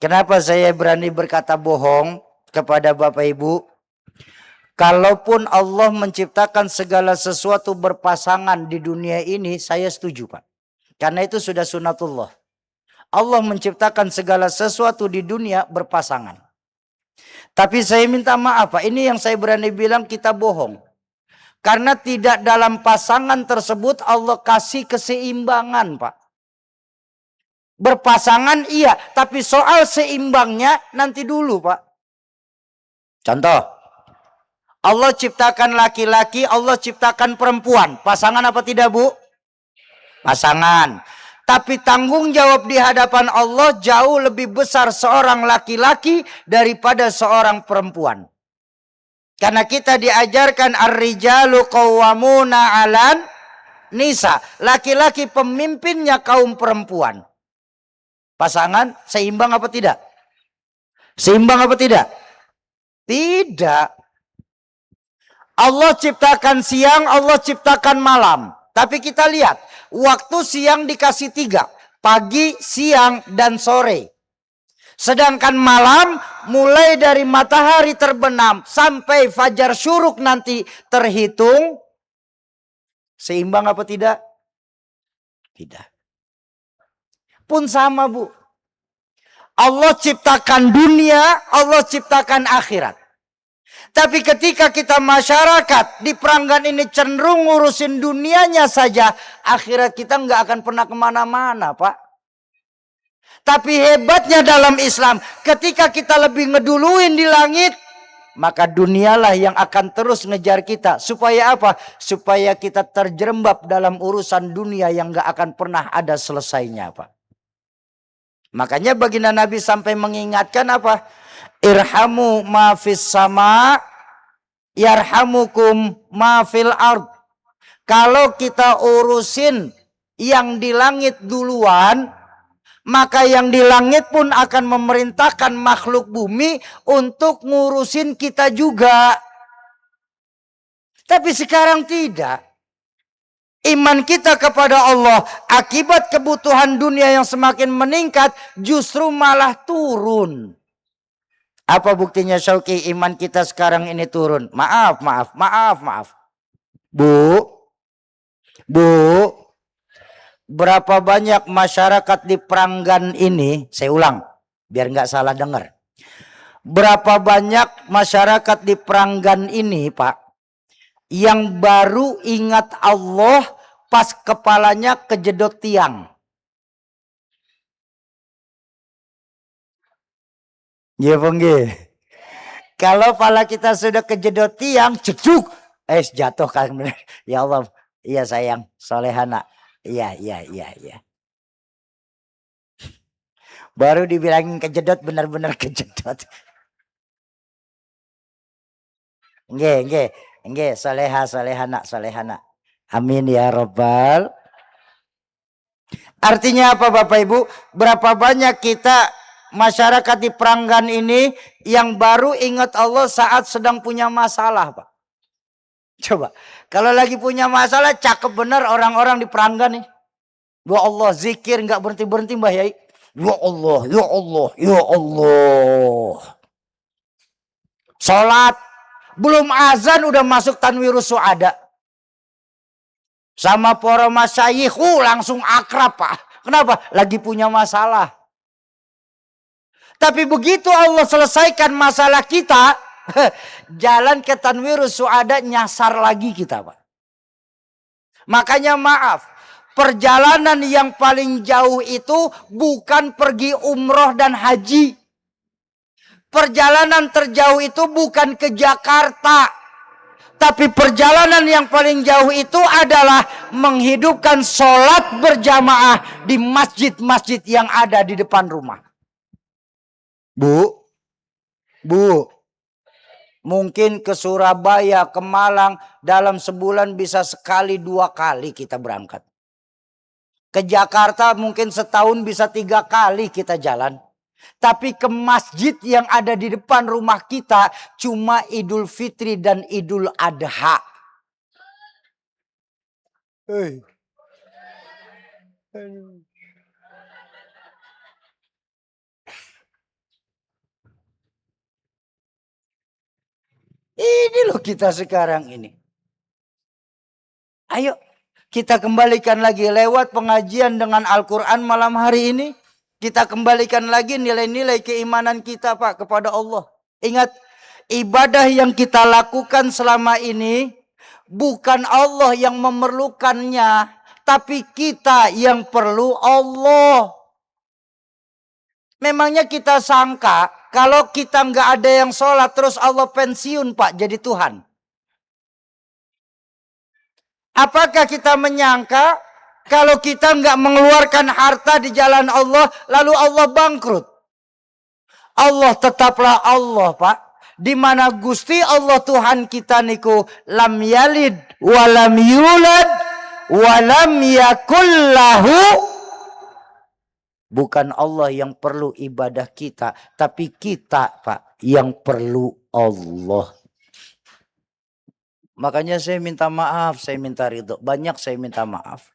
Kenapa saya berani berkata bohong kepada Bapak Ibu? Kalaupun Allah menciptakan segala sesuatu berpasangan di dunia ini, saya setuju, Pak. Karena itu sudah sunatullah. Allah menciptakan segala sesuatu di dunia berpasangan. Tapi saya minta maaf, Pak. Ini yang saya berani bilang kita bohong. Karena tidak dalam pasangan tersebut Allah kasih keseimbangan, Pak. Berpasangan iya, tapi soal seimbangnya nanti dulu, Pak. Contoh. Allah ciptakan laki-laki, Allah ciptakan perempuan. Pasangan apa tidak, Bu? Pasangan. Tapi tanggung jawab di hadapan Allah jauh lebih besar seorang laki-laki daripada seorang perempuan. Karena kita diajarkan ar-rijalu qawwamuna 'alan nisa. Laki-laki pemimpinnya kaum perempuan. Pasangan seimbang apa tidak? Seimbang apa tidak? Tidak. Allah ciptakan siang, Allah ciptakan malam. Tapi kita lihat, waktu siang dikasih 3. Pagi, siang, dan sore. Sedangkan malam, mulai dari matahari terbenam sampai fajar syuruk nanti terhitung. Seimbang apa tidak? Tidak. Pun sama, Bu. Allah ciptakan dunia, Allah ciptakan akhirat. Tapi ketika kita masyarakat di Pranggan ini cenderung ngurusin dunianya saja, akhirat kita nggak akan pernah kemana-mana, Pak. Tapi hebatnya dalam Islam, ketika kita lebih ngeduluin di langit, maka dunialah yang akan terus ngejar kita. Supaya apa? Supaya kita terjerembab dalam urusan dunia yang nggak akan pernah ada selesainya, Pak. Makanya baginda Nabi sampai mengingatkan apa? Irhamu ma fis sama yarhamukum ma fil ard. Kalau kita urusin yang di langit duluan, maka yang di langit pun akan memerintahkan makhluk bumi untuk ngurusin kita juga. Tapi sekarang tidak. Iman kita kepada Allah akibat kebutuhan dunia yang semakin meningkat justru malah turun. Apa buktinya, Syauki, iman kita sekarang ini turun? Maaf. Bu, berapa banyak masyarakat di Pranggan ini, saya ulang, biar nggak salah dengar. Berapa banyak masyarakat di Pranggan ini, Pak, yang baru ingat Allah pas kepalanya kejedot tiang. Ya, Bang. Kalau pala kita sudah kejedot tiang, cejuk, jatuh kan benar. Ya Allah, iya sayang, solehana. Iya. Baru dibilangin kejedot, benar-benar kejedot. Nggih, solehana. Amin ya Rabbal. Artinya apa Bapak Ibu? Berapa banyak kita masyarakat di Peranggan ini yang baru ingat Allah saat sedang punya masalah Pak? Coba, kalau lagi punya masalah cakep bener orang-orang di Peranggan nih. Ya Allah, zikir nggak berhenti-berhenti Mbah Yai. Ya Allah, ya Allah, ya Allah. Salat, belum azan udah masuk tanwirus suada. Sama para masyayikh langsung akrab Pak. Kenapa? Lagi punya masalah. Tapi begitu Allah selesaikan masalah kita, jalan ke tanwirus suada nyasar lagi kita Pak. Makanya maaf, perjalanan yang paling jauh itu bukan pergi umroh dan haji. Perjalanan terjauh itu bukan ke Jakarta. Tapi perjalanan yang paling jauh itu adalah menghidupkan sholat berjamaah di masjid-masjid yang ada di depan rumah. Bu, mungkin ke Surabaya, ke Malang dalam sebulan bisa sekali 2 kali kita berangkat. Ke Jakarta mungkin setahun bisa 3 kali kita jalan. Tapi ke masjid yang ada di depan rumah kita cuma Idul Fitri dan Idul Adha. Ini loh kita sekarang ini. Ayo kita kembalikan lagi lewat pengajian dengan Al-Quran malam hari ini. Kita kembalikan lagi nilai-nilai keimanan kita Pak kepada Allah. Ingat, ibadah yang kita lakukan selama ini bukan Allah yang memerlukannya, tapi kita yang perlu Allah. Memangnya kita sangka kalau kita nggak ada yang sholat terus Allah pensiun Pak jadi Tuhan? Apakah kita menyangka kalau kita nggak mengeluarkan harta di jalan Allah, lalu Allah bangkrut? Allah tetaplah Allah Pak. Di mana Gusti Allah Tuhan kita niku lam yalid walam yulad walam yakullahu. Bukan Allah yang perlu ibadah kita, tapi kita Pak yang perlu Allah. Makanya saya minta maaf, saya minta ridho. Banyak saya minta maaf.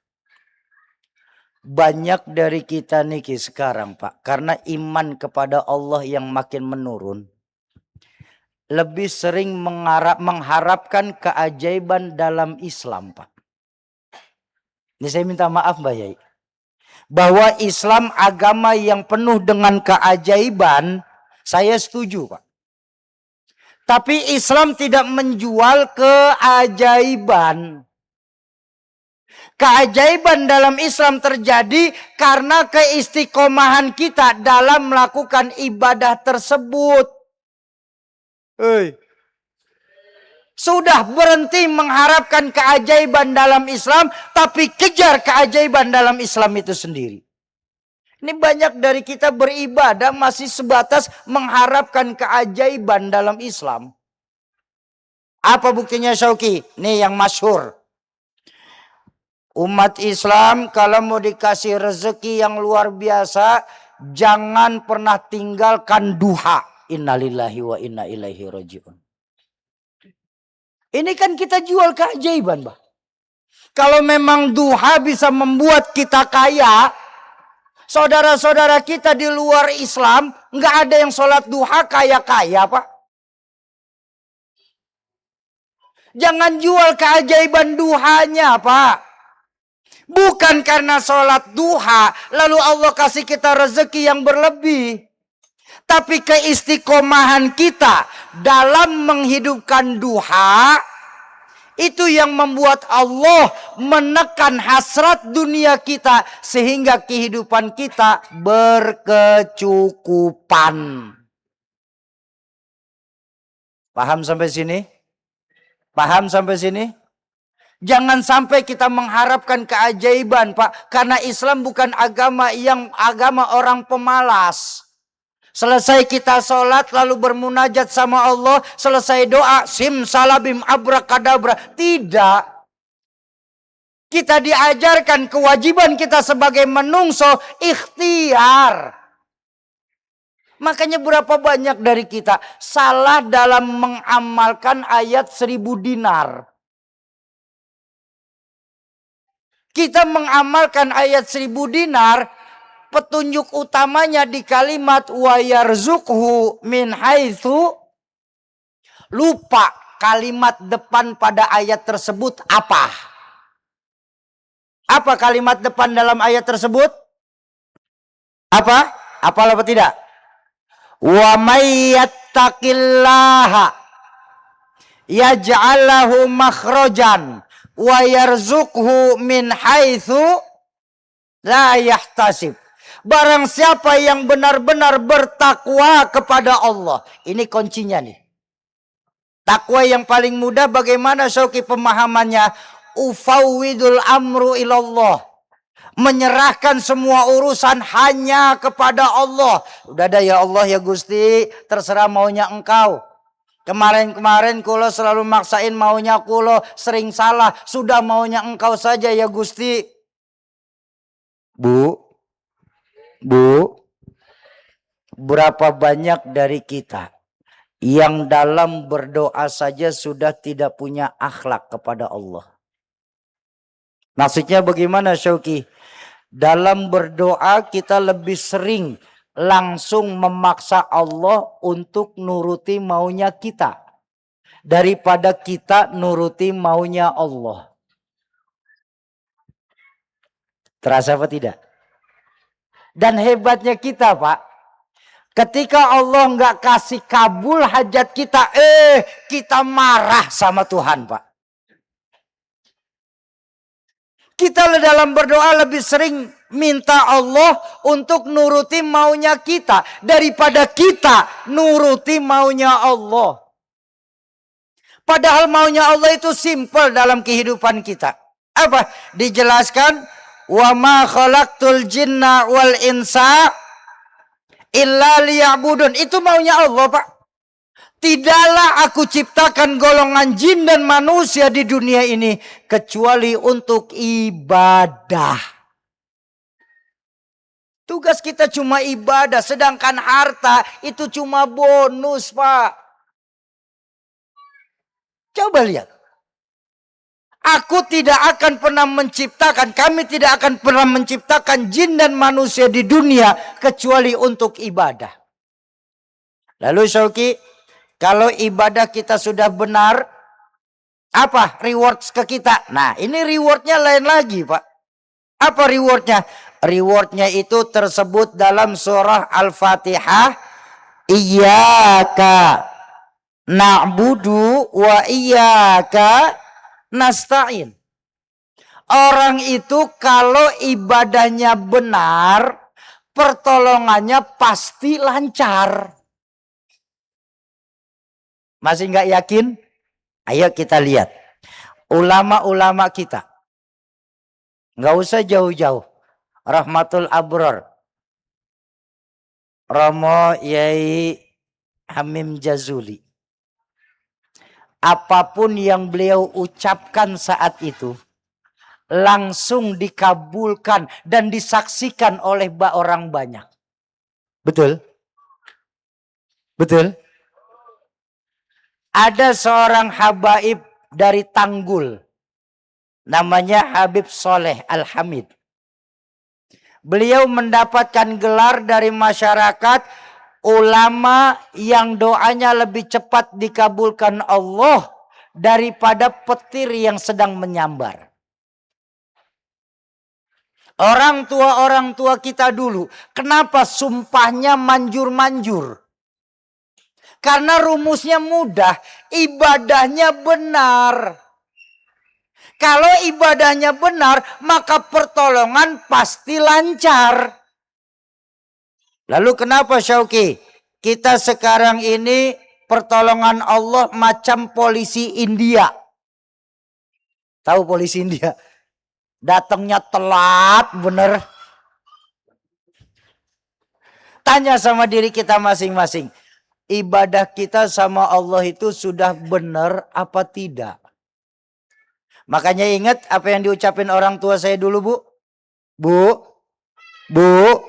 Banyak dari kita niki sekarang Pak, karena iman kepada Allah yang makin menurun, lebih sering mengharapkan keajaiban dalam Islam Pak. Ini saya minta maaf Mbak Yai. Bahwa Islam agama yang penuh dengan keajaiban, saya setuju Pak. Tapi Islam tidak menjual keajaiban. Keajaiban dalam Islam terjadi karena keistiqomahan kita dalam melakukan ibadah tersebut. Sudah berhenti mengharapkan keajaiban dalam Islam, tapi kejar keajaiban dalam Islam itu sendiri. Ini banyak dari kita beribadah masih sebatas mengharapkan keajaiban dalam Islam. Apa buktinya Syauki? Nih yang masyhur. Umat Islam kalau mau dikasih rezeki yang luar biasa, jangan pernah tinggalkan duha. Innalillahi wa inna ilaihi rajiun. Ini kan kita jual keajaiban, Bah. Kalau memang duha bisa membuat kita kaya, saudara-saudara kita di luar Islam nggak ada yang sholat duha kaya-kaya, Pak. Jangan jual keajaiban duhanya, Pak. Bukan karena sholat duha, lalu Allah kasih kita rezeki yang berlebih. Tapi keistiqomahan kita dalam menghidupkan duha, itu yang membuat Allah menekan hasrat dunia kita. Sehingga kehidupan kita berkecukupan. Paham sampai sini? Paham sampai sini? Jangan sampai kita mengharapkan keajaiban, Pak. Karena Islam bukan agama orang pemalas. Selesai kita sholat lalu bermunajat sama Allah. Selesai doa, sim salabim abrakadabra. Tidak. Kita diajarkan kewajiban kita sebagai menungso ikhtiar. Makanya berapa banyak dari kita salah dalam mengamalkan ayat 1000 dinar. Kita mengamalkan ayat 1000 dinar, petunjuk utamanya di kalimat wa yarzuqhu min haitsu. Lupa kalimat depan pada ayat tersebut apa? Apa kalimat depan dalam ayat tersebut? Apa? Apalah apa tidak? Wa may yattaqillaha yaj'al lahu makhrajan wa yarzuqhu min haitsu la yahtasib. Barang siapa yang benar-benar bertakwa kepada Allah. Ini kuncinya nih. Takwa yang paling mudah bagaimana Syauqi pemahamannya? Ufawwidul amru ilallah. Menyerahkan semua urusan hanya kepada Allah. Udah ada ya Allah ya Gusti, terserah maunya engkau. Kemarin-kemarin kulo selalu maksain maunya kulo, sering salah. Sudah maunya engkau saja ya Gusti. Bu, berapa banyak dari kita yang dalam berdoa saja sudah tidak punya akhlak kepada Allah? Maksudnya bagaimana Syauqi? Dalam berdoa kita lebih sering langsung memaksa Allah untuk nuruti maunya kita daripada kita nuruti maunya Allah. Terasa apa tidak? Dan hebatnya kita Pak, ketika Allah nggak kasih kabul hajat kita, kita marah sama Tuhan Pak. Kita dalam berdoa lebih sering minta Allah untuk nuruti maunya kita daripada kita nuruti maunya Allah. Padahal maunya Allah itu simpel dalam kehidupan kita. Apa? Dijelaskan, wa ma khalaqtul jinna wal insa illa liya'budun. Itu maunya Allah Pak. Tidaklah aku ciptakan golongan jin dan manusia di dunia ini kecuali untuk ibadah. Tugas kita cuma ibadah, sedangkan harta itu cuma bonus Pak. Coba lihat. Aku tidak akan pernah menciptakan, kami tidak akan pernah menciptakan jin dan manusia di dunia kecuali untuk ibadah. Lalu Syauqi, kalau ibadah kita sudah benar, apa rewards ke kita? Nah ini rewardnya lain lagi Pak. Apa rewardnya? Rewardnya itu tersebut dalam surah Al-Fatihah. Iyyaka na'budu wa iyyaka nasta'in. Orang itu kalau ibadahnya benar, pertolongannya pasti lancar. Masih nggak yakin? Ayo kita lihat. Ulama-ulama kita. Nggak usah jauh-jauh. Rahmatul Abror. Romo Yai Hamim Jazuli. Apapun yang beliau ucapkan saat itu. Langsung dikabulkan dan disaksikan oleh orang banyak. Betul? Betul? Ada seorang habaib dari Tanggul. Namanya Habib Soleh Al-Hamid. Beliau mendapatkan gelar dari masyarakat ulama yang doanya lebih cepat dikabulkan Allah daripada petir yang sedang menyambar. Orang tua kita dulu, kenapa sumpahnya manjur-manjur? Karena rumusnya mudah, ibadahnya benar. Kalau ibadahnya benar, maka pertolongan pasti lancar. Lalu kenapa Syauqi? Kita sekarang ini pertolongan Allah macam polisi India. Tahu polisi India? Datangnya telat bener. Tanya sama diri kita masing-masing. Ibadah kita sama Allah itu sudah benar apa tidak? Makanya ingat apa yang diucapin orang tua saya dulu, Bu. Bu, Bu,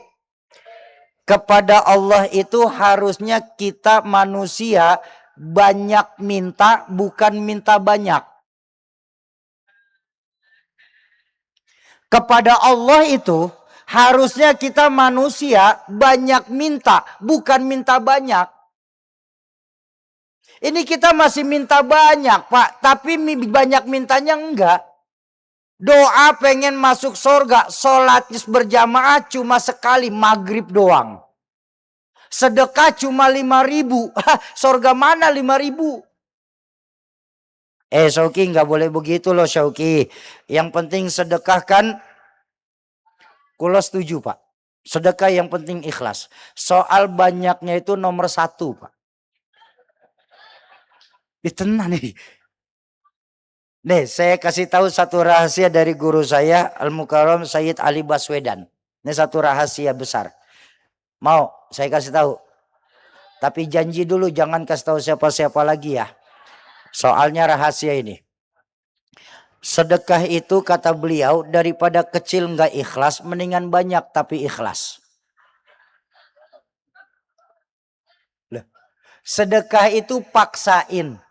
kepada Allah itu harusnya kita manusia banyak minta, bukan minta banyak. Kepada Allah itu harusnya kita manusia banyak minta, bukan minta banyak. Ini kita masih minta banyak, Pak, tapi banyak mintanya enggak. Doa pengen masuk surga, sholat berjamaah cuma sekali, maghrib doang. Sedekah cuma 5.000. Surga mana 5.000? Syauki, nggak boleh begitu loh Syauki. Yang penting sedekah kan, kulo setuju Pak. Sedekah yang penting ikhlas. Soal banyaknya itu nomor 1 Pak. Tenang nih. Nih saya kasih tahu satu rahasia dari guru saya Al-Mukarram Sayyid Ali Baswedan. Ini satu rahasia besar. Mau saya kasih tahu. Tapi janji dulu jangan kasih tahu siapa-siapa lagi ya. Soalnya rahasia ini. Sedekah itu kata beliau daripada kecil nggak ikhlas, mendingan banyak tapi ikhlas. Sedekah itu paksain.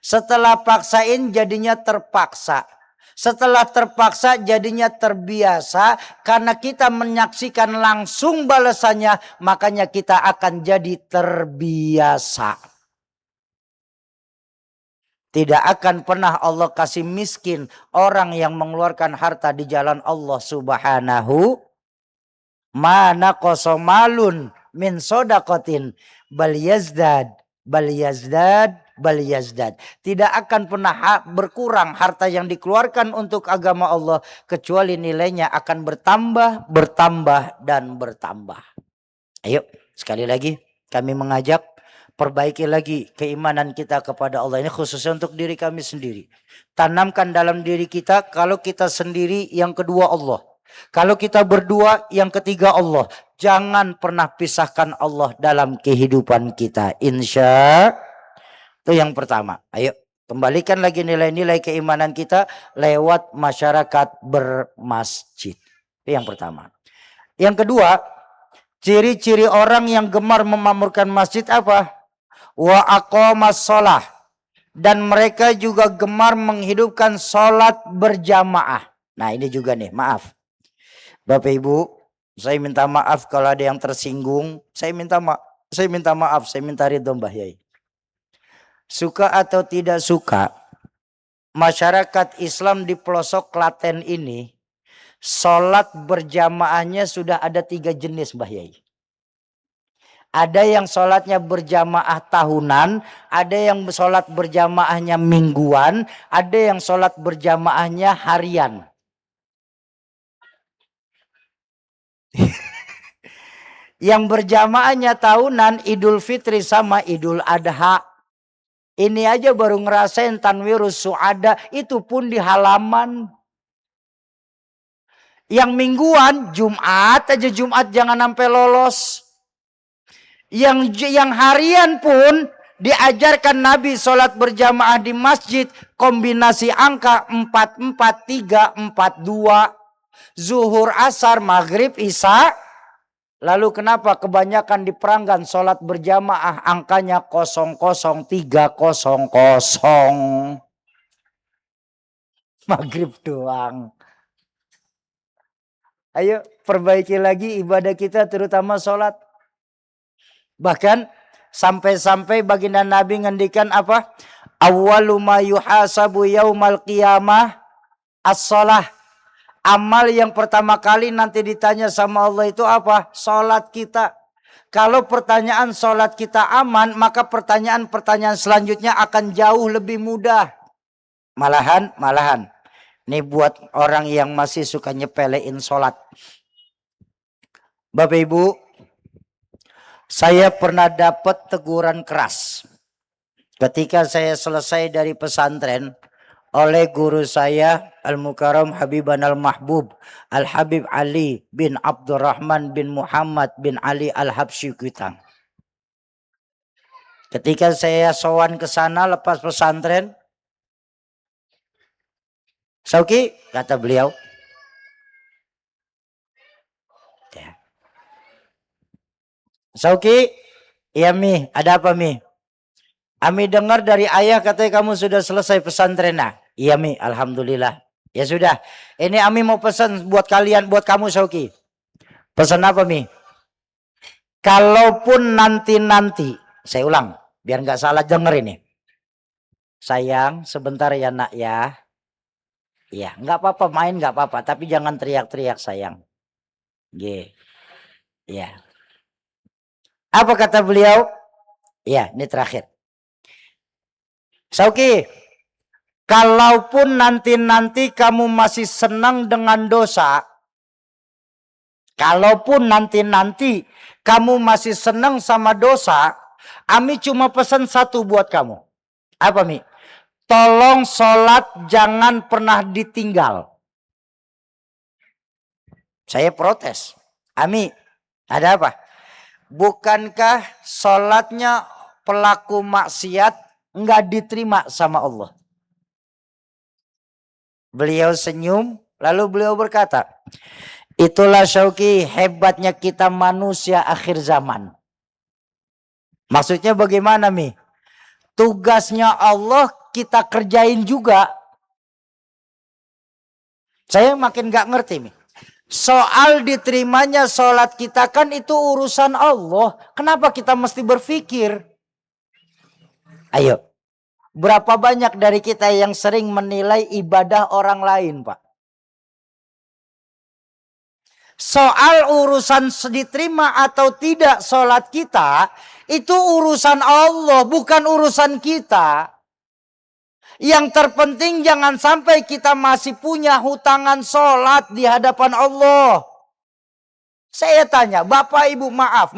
Setelah paksain jadinya terpaksa. Setelah terpaksa jadinya terbiasa. Karena kita menyaksikan langsung balasannya, makanya kita akan jadi terbiasa. Tidak akan pernah Allah kasih miskin orang yang mengeluarkan harta di jalan Allah Subhanahu. Mana kosomalun min sodakotin bal yazdad bal yazdad bal yazdad. Tidak akan pernah berkurang harta yang dikeluarkan untuk agama Allah kecuali nilainya akan bertambah, bertambah dan bertambah. Ayo sekali lagi kami mengajak perbaiki lagi keimanan kita kepada Allah. Ini khususnya untuk diri kami sendiri. Tanamkan dalam diri kita, kalau kita sendiri yang kedua Allah. Kalau kita berdua yang ketiga Allah. Jangan pernah pisahkan Allah dalam kehidupan kita. Insya itu yang pertama. Ayo kembalikan lagi nilai-nilai keimanan kita lewat masyarakat bermasjid. Itu yang pertama. Yang kedua, ciri-ciri orang yang gemar memakmurkan masjid apa? Wa aqamas sholah. Dan mereka juga gemar menghidupkan sholat berjamaah. Nah ini juga nih, maaf. Bapak Ibu, saya minta maaf kalau ada yang tersinggung. Saya minta maaf, saya minta ridho Mbah Yai. Suka atau tidak suka, masyarakat Islam di pelosok Klaten ini, sholat berjamaahnya sudah ada 3 jenis Mbah Yai. Ada yang sholatnya berjamaah tahunan, ada yang sholat berjamaahnya mingguan, ada yang sholat berjamaahnya harian. Yang berjamaahnya tahunan Idul Fitri sama Idul Adha. Ini aja baru ngerasain tanwirus su'ada, itu pun di halaman. Yang mingguan Jumat aja, Jumat jangan sampai lolos. Yang harian pun diajarkan Nabi sholat berjamaah di masjid kombinasi angka 4-4-3-4-2 zuhur asar maghrib isya. Lalu kenapa kebanyakan di Peranggan sholat berjamaah angkanya 00300 maghrib doang. Ayo perbaiki lagi ibadah kita terutama sholat. Bahkan sampai-sampai baginda Nabi ngendikan apa? Awwalu ma yuhasabu yaumal qiyamah as-sholah. Amal yang pertama kali nanti ditanya sama Allah itu apa? Sholat kita. Kalau pertanyaan sholat kita aman, maka pertanyaan-pertanyaan selanjutnya akan jauh lebih mudah. Malahan. Ini buat orang yang masih suka nyepelein sholat. Bapak Ibu, saya pernah dapat teguran keras ketika saya selesai dari pesantren oleh guru saya Al-Mukarram Habiban Al-Mahbub Al-Habib Ali bin Abdurrahman bin Muhammad bin Ali Al-Habsyi Kuitang. Ketika saya sowan ke sana lepas pesantren, Sauki, kata beliau. Ya. Sauki, iya Mi, ada apa Mi? Ami dengar dari ayah katanya kamu sudah selesai pesantren. Nah, iya Mi, alhamdulillah. Ya sudah, ini Ami mau pesan buat kalian, buat kamu Sauki. Pesan apa Mi? Kalaupun nanti-nanti, saya ulang, biar nggak salah denger ini. Sayang, sebentar ya nak ya. Iya, nggak apa-apa main nggak apa-apa, tapi jangan teriak-teriak sayang. G, ya. Apa kata beliau? Ya, ini terakhir. Sauki, kalaupun nanti-nanti kamu masih senang dengan dosa, kalaupun nanti-nanti kamu masih senang sama dosa, Ami cuma pesan satu buat kamu. Apa Mi? Tolong sholat jangan pernah ditinggal. Saya protes. Ami, ada apa? Bukankah sholatnya pelaku maksiat nggak diterima sama Allah? Beliau senyum, lalu beliau berkata, itulah Syauki hebatnya kita manusia akhir zaman. Maksudnya bagaimana Mi? Tugasnya Allah kita kerjain juga. Saya makin gak ngerti Mi. Soal diterimanya sholat kita kan itu urusan Allah. Kenapa kita mesti berpikir? Ayo. Berapa banyak dari kita yang sering menilai ibadah orang lain Pak? Soal urusan diterima atau tidak sholat kita, itu urusan Allah, bukan urusan kita. Yang terpenting jangan sampai kita masih punya hutangan sholat di hadapan Allah. Saya tanya, Bapak Ibu maaf.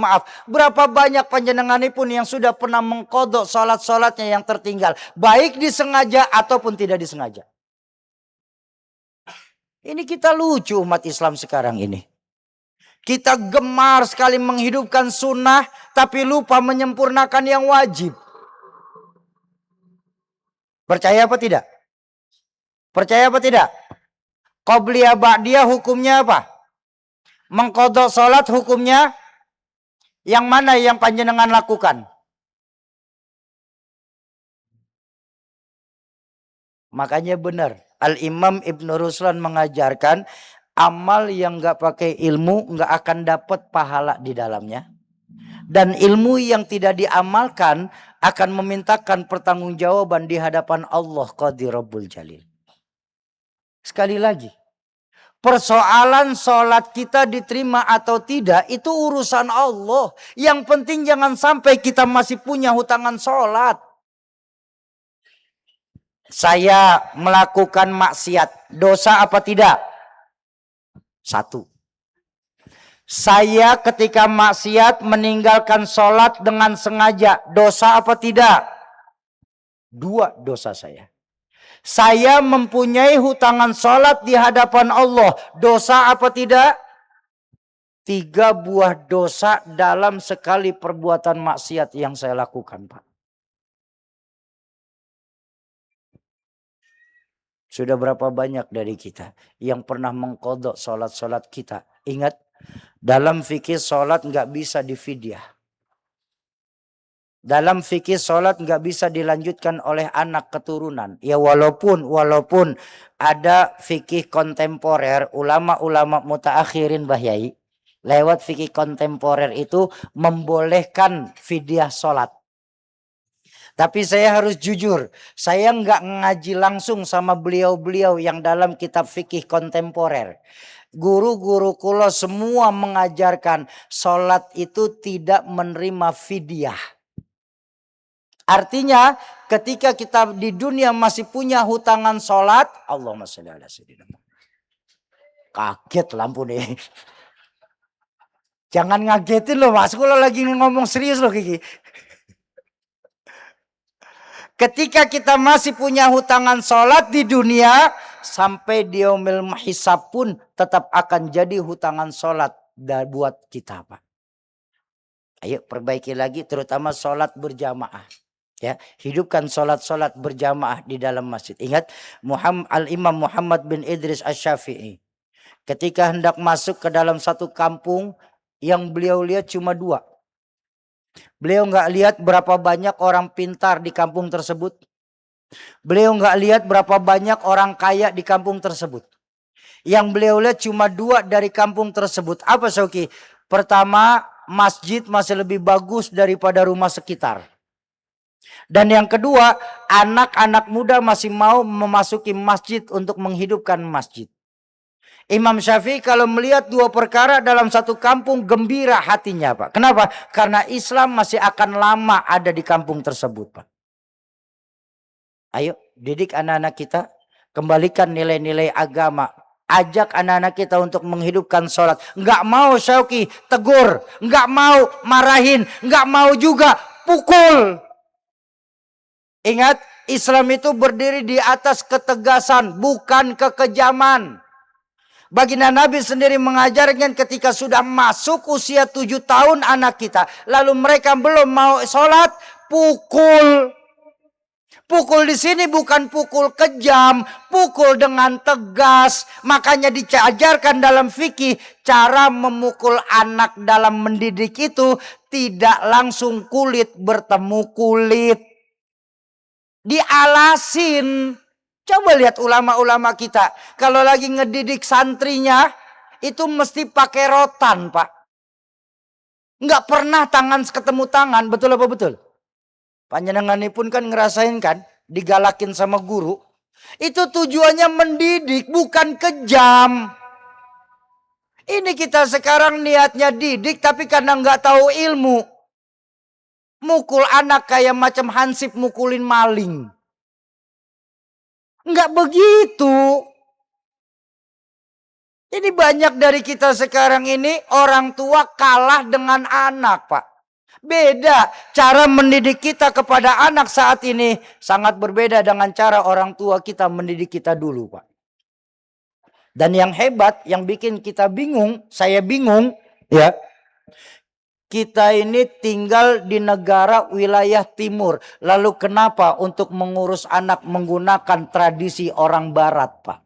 Berapa banyak panjenenganipun yang sudah pernah mengkodok sholat-sholatnya yang tertinggal. Baik disengaja ataupun tidak disengaja. Ini kita lucu umat Islam sekarang ini. Kita gemar sekali menghidupkan sunnah, tapi lupa menyempurnakan yang wajib. Percaya apa tidak? Percaya apa tidak? Qobliyah ba'diyah hukumnya apa? Mengkodok sholat hukumnya yang mana yang panjenengan lakukan? Makanya benar. Al-Imam Ibn Ruslan mengajarkan amal yang gak pakai ilmu gak akan dapat pahala di dalamnya. Dan ilmu yang tidak diamalkan akan memintakan pertanggungjawaban di hadapan Allah Qadir Rabbul Jalil. Sekali lagi. Persoalan sholat kita diterima atau tidak itu urusan Allah. Yang penting jangan sampai kita masih punya hutangan sholat. Saya melakukan maksiat. Dosa apa tidak? Satu. Saya ketika maksiat meninggalkan sholat dengan sengaja. Dosa apa tidak? Dua dosa saya. Saya mempunyai hutangan sholat di hadapan Allah. Dosa apa tidak? 3 buah dosa dalam sekali perbuatan maksiat yang saya lakukan, Pak. Sudah berapa banyak dari kita yang pernah mengkodok sholat-sholat kita. Ingat, dalam fikih sholat nggak bisa difidyah. Dalam fikih sholat nggak bisa dilanjutkan oleh anak keturunan. Ya walaupun ada fikih kontemporer, ulama-ulama mutaakhirin Bahyai, lewat fikih kontemporer itu membolehkan fidyah sholat. Tapi saya harus jujur, saya nggak ngaji langsung sama beliau-beliau yang dalam kitab fikih kontemporer. Guru-guru kulo semua mengajarkan sholat itu tidak menerima fidyah. Artinya ketika kita di dunia masih punya hutangan sholat, Allahumma sholli ala sayyidina. Kaget lampu nih. Jangan ngagetin loh mas, kalau lagi ngomong serius loh Kiki. Ketika kita masih punya hutangan sholat di dunia, sampai di yaumil hisab pun tetap akan jadi hutangan sholat buat kita Pak. Ayo perbaiki lagi terutama sholat berjamaah. Ya, hidupkan sholat-sholat berjamaah di dalam masjid. Ingat, Al-Imam Muhammad bin Idris Asy-Syafi'i ketika hendak masuk ke dalam satu kampung, yang beliau lihat cuma dua. Beliau nggak lihat berapa banyak orang pintar di kampung tersebut. Beliau nggak lihat berapa banyak orang kaya di kampung tersebut. Yang beliau lihat cuma dua dari kampung tersebut. Apa, Syauki? Pertama, masjid masih lebih bagus daripada rumah sekitar. Dan yang kedua, anak-anak muda masih mau memasuki masjid untuk menghidupkan masjid. Imam Syafi'i kalau melihat dua perkara dalam satu kampung, gembira hatinya, Pak. Kenapa? Karena Islam masih akan lama ada di kampung tersebut, Pak. Ayo, didik anak-anak kita, kembalikan nilai-nilai agama. Ajak anak-anak kita untuk menghidupkan sholat. Nggak mau, Syauki, tegur. Nggak mau, marahin. Nggak mau juga, pukul. Ingat, Islam itu berdiri di atas ketegasan, bukan kekejaman. Baginda Nabi sendiri mengajarkan ketika sudah masuk usia 7 tahun anak kita, lalu mereka belum mau sholat, pukul. Pukul di sini bukan pukul kejam, pukul dengan tegas. Makanya diajarkan dalam fikih cara memukul anak dalam mendidik itu tidak langsung kulit bertemu kulit. Dialasin. Coba lihat ulama-ulama kita. Kalau lagi ngedidik santrinya, itu mesti pakai rotan, Pak. Nggak pernah tangan ketemu tangan, betul apa betul? Panjenengan ini pun kan ngerasain kan, digalakin sama guru. Itu tujuannya mendidik, bukan kejam. Ini kita sekarang niatnya didik, tapi karena nggak tahu ilmu. Mukul anak kayak macam hansip mukulin maling. Enggak begitu. Ini banyak dari kita sekarang ini orang tua kalah dengan anak, Pak. Beda. Cara mendidik kita kepada anak saat ini sangat berbeda dengan cara orang tua kita mendidik kita dulu, Pak. Dan yang hebat, yang bikin kita bingung, saya bingung, ya. Kita ini tinggal di negara wilayah timur. Lalu kenapa untuk mengurus anak menggunakan tradisi orang barat, Pak?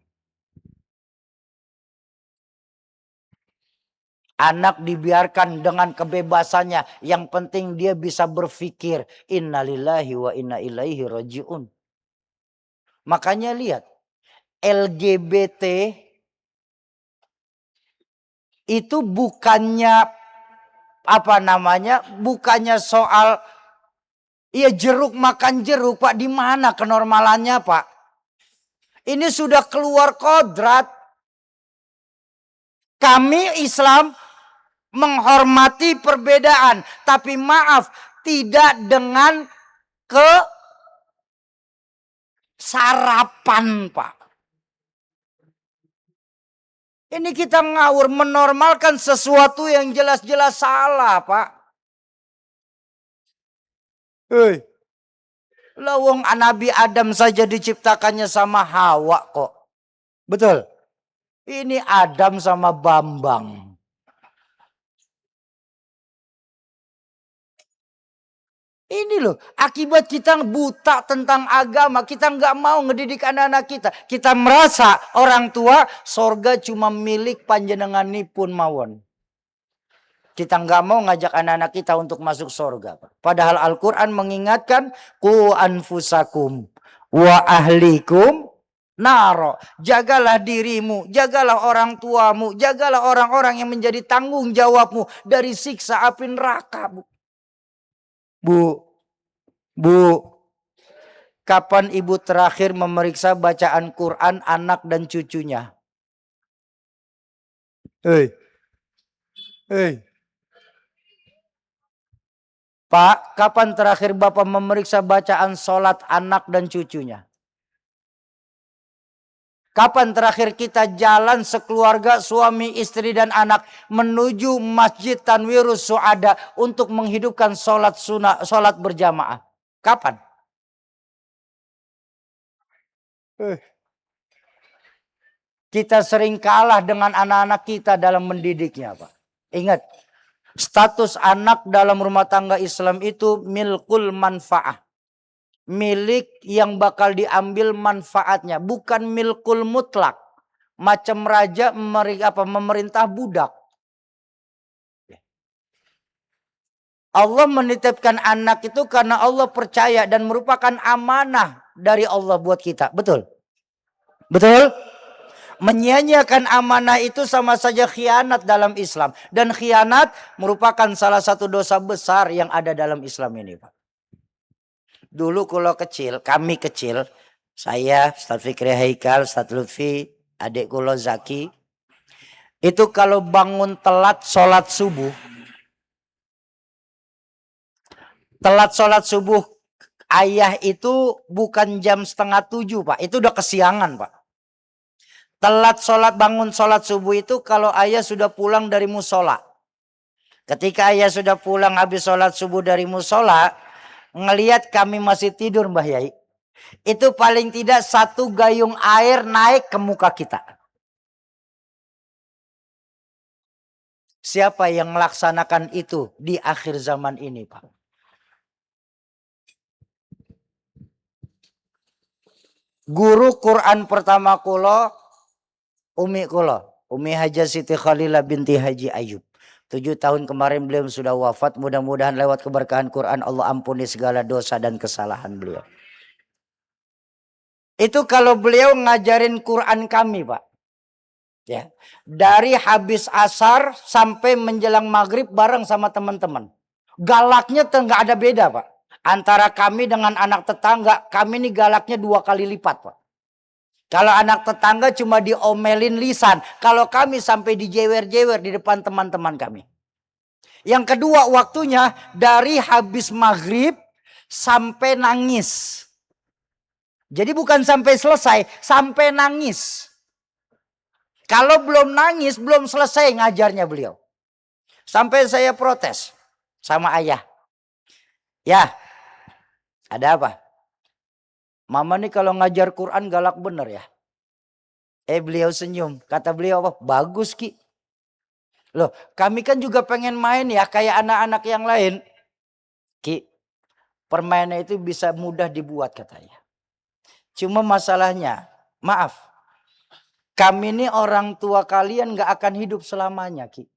Anak dibiarkan dengan kebebasannya. Yang penting dia bisa berpikir. Innalillahi wa inna ilaihi raji'un. Makanya lihat. LGBT itu bukannya bukannya soal ya jeruk makan jeruk, Pak. Di mana kenormalannya, Pak? Ini sudah keluar kodrat. Kami Islam menghormati perbedaan, tapi maaf, tidak dengan sarapan, Pak. Ini kita ngawur menormalkan sesuatu yang jelas-jelas salah, Pak. Lawang Nabi Adam saja diciptakannya sama Hawa kok. Betul. Ini Adam sama Bambang. Ini loh, akibat kita buta tentang agama. Kita nggak mau ngedidik anak-anak kita. Kita merasa orang tua sorga cuma milik panjenenganipun mawon. Kita nggak mau ngajak anak-anak kita untuk masuk sorga. Padahal Al-Quran mengingatkan, Qu anfusakum wa ahlikum naro. Jagalah dirimu, jagalah orang tuamu, jagalah orang-orang yang menjadi tanggung jawabmu dari siksa api neraka, Bu. Bu, kapan ibu terakhir memeriksa bacaan Quran anak dan cucunya? Pak, kapan terakhir Bapak memeriksa bacaan sholat anak dan cucunya? Kapan terakhir kita jalan sekeluarga, suami, istri, dan anak menuju Masjid Tanwirus Su'ada untuk menghidupkan sholat sunnah, sholat berjamaah? Kapan? Kita sering kalah dengan anak-anak kita dalam mendidiknya, Pak. Ingat, status anak dalam rumah tangga Islam itu milkul manfaah. milik yang bakal diambil manfaatnya, bukan milkul mutlak. Macam raja memerintah budak. Allah menitipkan anak itu karena Allah percaya dan merupakan amanah dari Allah buat kita. Betul? Betul? Menyia-nyiakan amanah itu sama saja khianat dalam Islam. Dan khianat merupakan salah satu dosa besar yang ada dalam Islam ini, Pak. Dulu kalau kecil, kami kecil, saya, Ustaz Fikri Haikal, Ustaz Lutfi, adik kulo Zaki, itu kalau bangun telat sholat subuh, ayah itu bukan jam 6:30, Pak. Itu udah kesiangan, Pak. Telat bangun sholat subuh itu kalau ayah sudah pulang dari musola. Ketika ayah sudah pulang habis sholat subuh dari musola, ngelihat kami masih tidur, Mbah Yai. Itu paling tidak 1 gayung air naik ke muka kita. Siapa yang melaksanakan itu di akhir zaman ini, Pak? Guru Quran pertama kulo, Umi kulo, Umi Haja Siti Khalilah binti Haji Ayub. 7 tahun kemarin beliau sudah wafat. Mudah-mudahan lewat keberkahan Quran Allah ampuni segala dosa dan kesalahan beliau. Itu kalau beliau ngajarin Quran kami, Pak. Ya, dari habis asar sampai menjelang maghrib bareng sama teman-teman. Galaknya nggak ada beda, Pak. Antara kami dengan anak tetangga, kami ini galaknya 2 kali lipat, Pak. Kalau anak tetangga cuma diomelin lisan. Kalau kami sampai dijewer-jewer di depan teman-teman kami. Yang kedua, waktunya dari habis maghrib sampai nangis. Jadi bukan sampai selesai, sampai nangis. Kalau belum nangis, belum selesai ngajarnya beliau. Sampai saya protes sama ayah. Ya, ada apa? Mama nih kalau ngajar Quran galak bener ya. Beliau senyum. Kata beliau apa? Bagus Ki. Loh, kami kan juga pengen main ya kayak anak-anak yang lain. Ki, permainan itu bisa mudah dibuat katanya. Cuma masalahnya, maaf. Kami ini orang tua kalian gak akan hidup selamanya Ki.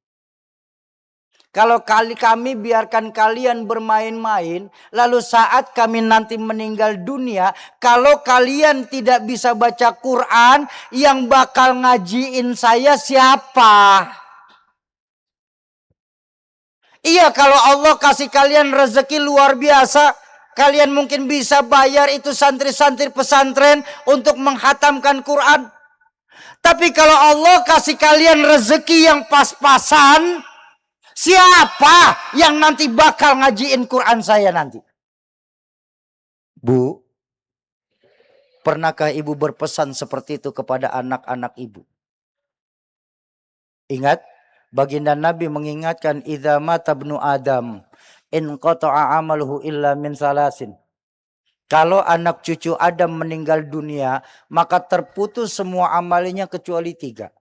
Kalau kami biarkan kalian bermain-main, lalu saat kami nanti meninggal dunia, kalau kalian tidak bisa baca Quran, yang bakal ngajiin saya siapa? Iya, kalau Allah kasih kalian rezeki luar biasa, kalian mungkin bisa bayar itu santri-santri pesantren untuk menghatamkan Quran. Tapi kalau Allah kasih kalian rezeki yang pas-pasan, siapa yang nanti bakal ngajiin Quran saya nanti? Bu, pernahkah ibu berpesan seperti itu kepada anak-anak ibu? Ingat, baginda Nabi mengingatkan, idza mata ibnu Adam in qata'a amaluhu illa min salasin. Kalau anak cucu Adam meninggal dunia, maka terputus semua amalnya kecuali 3.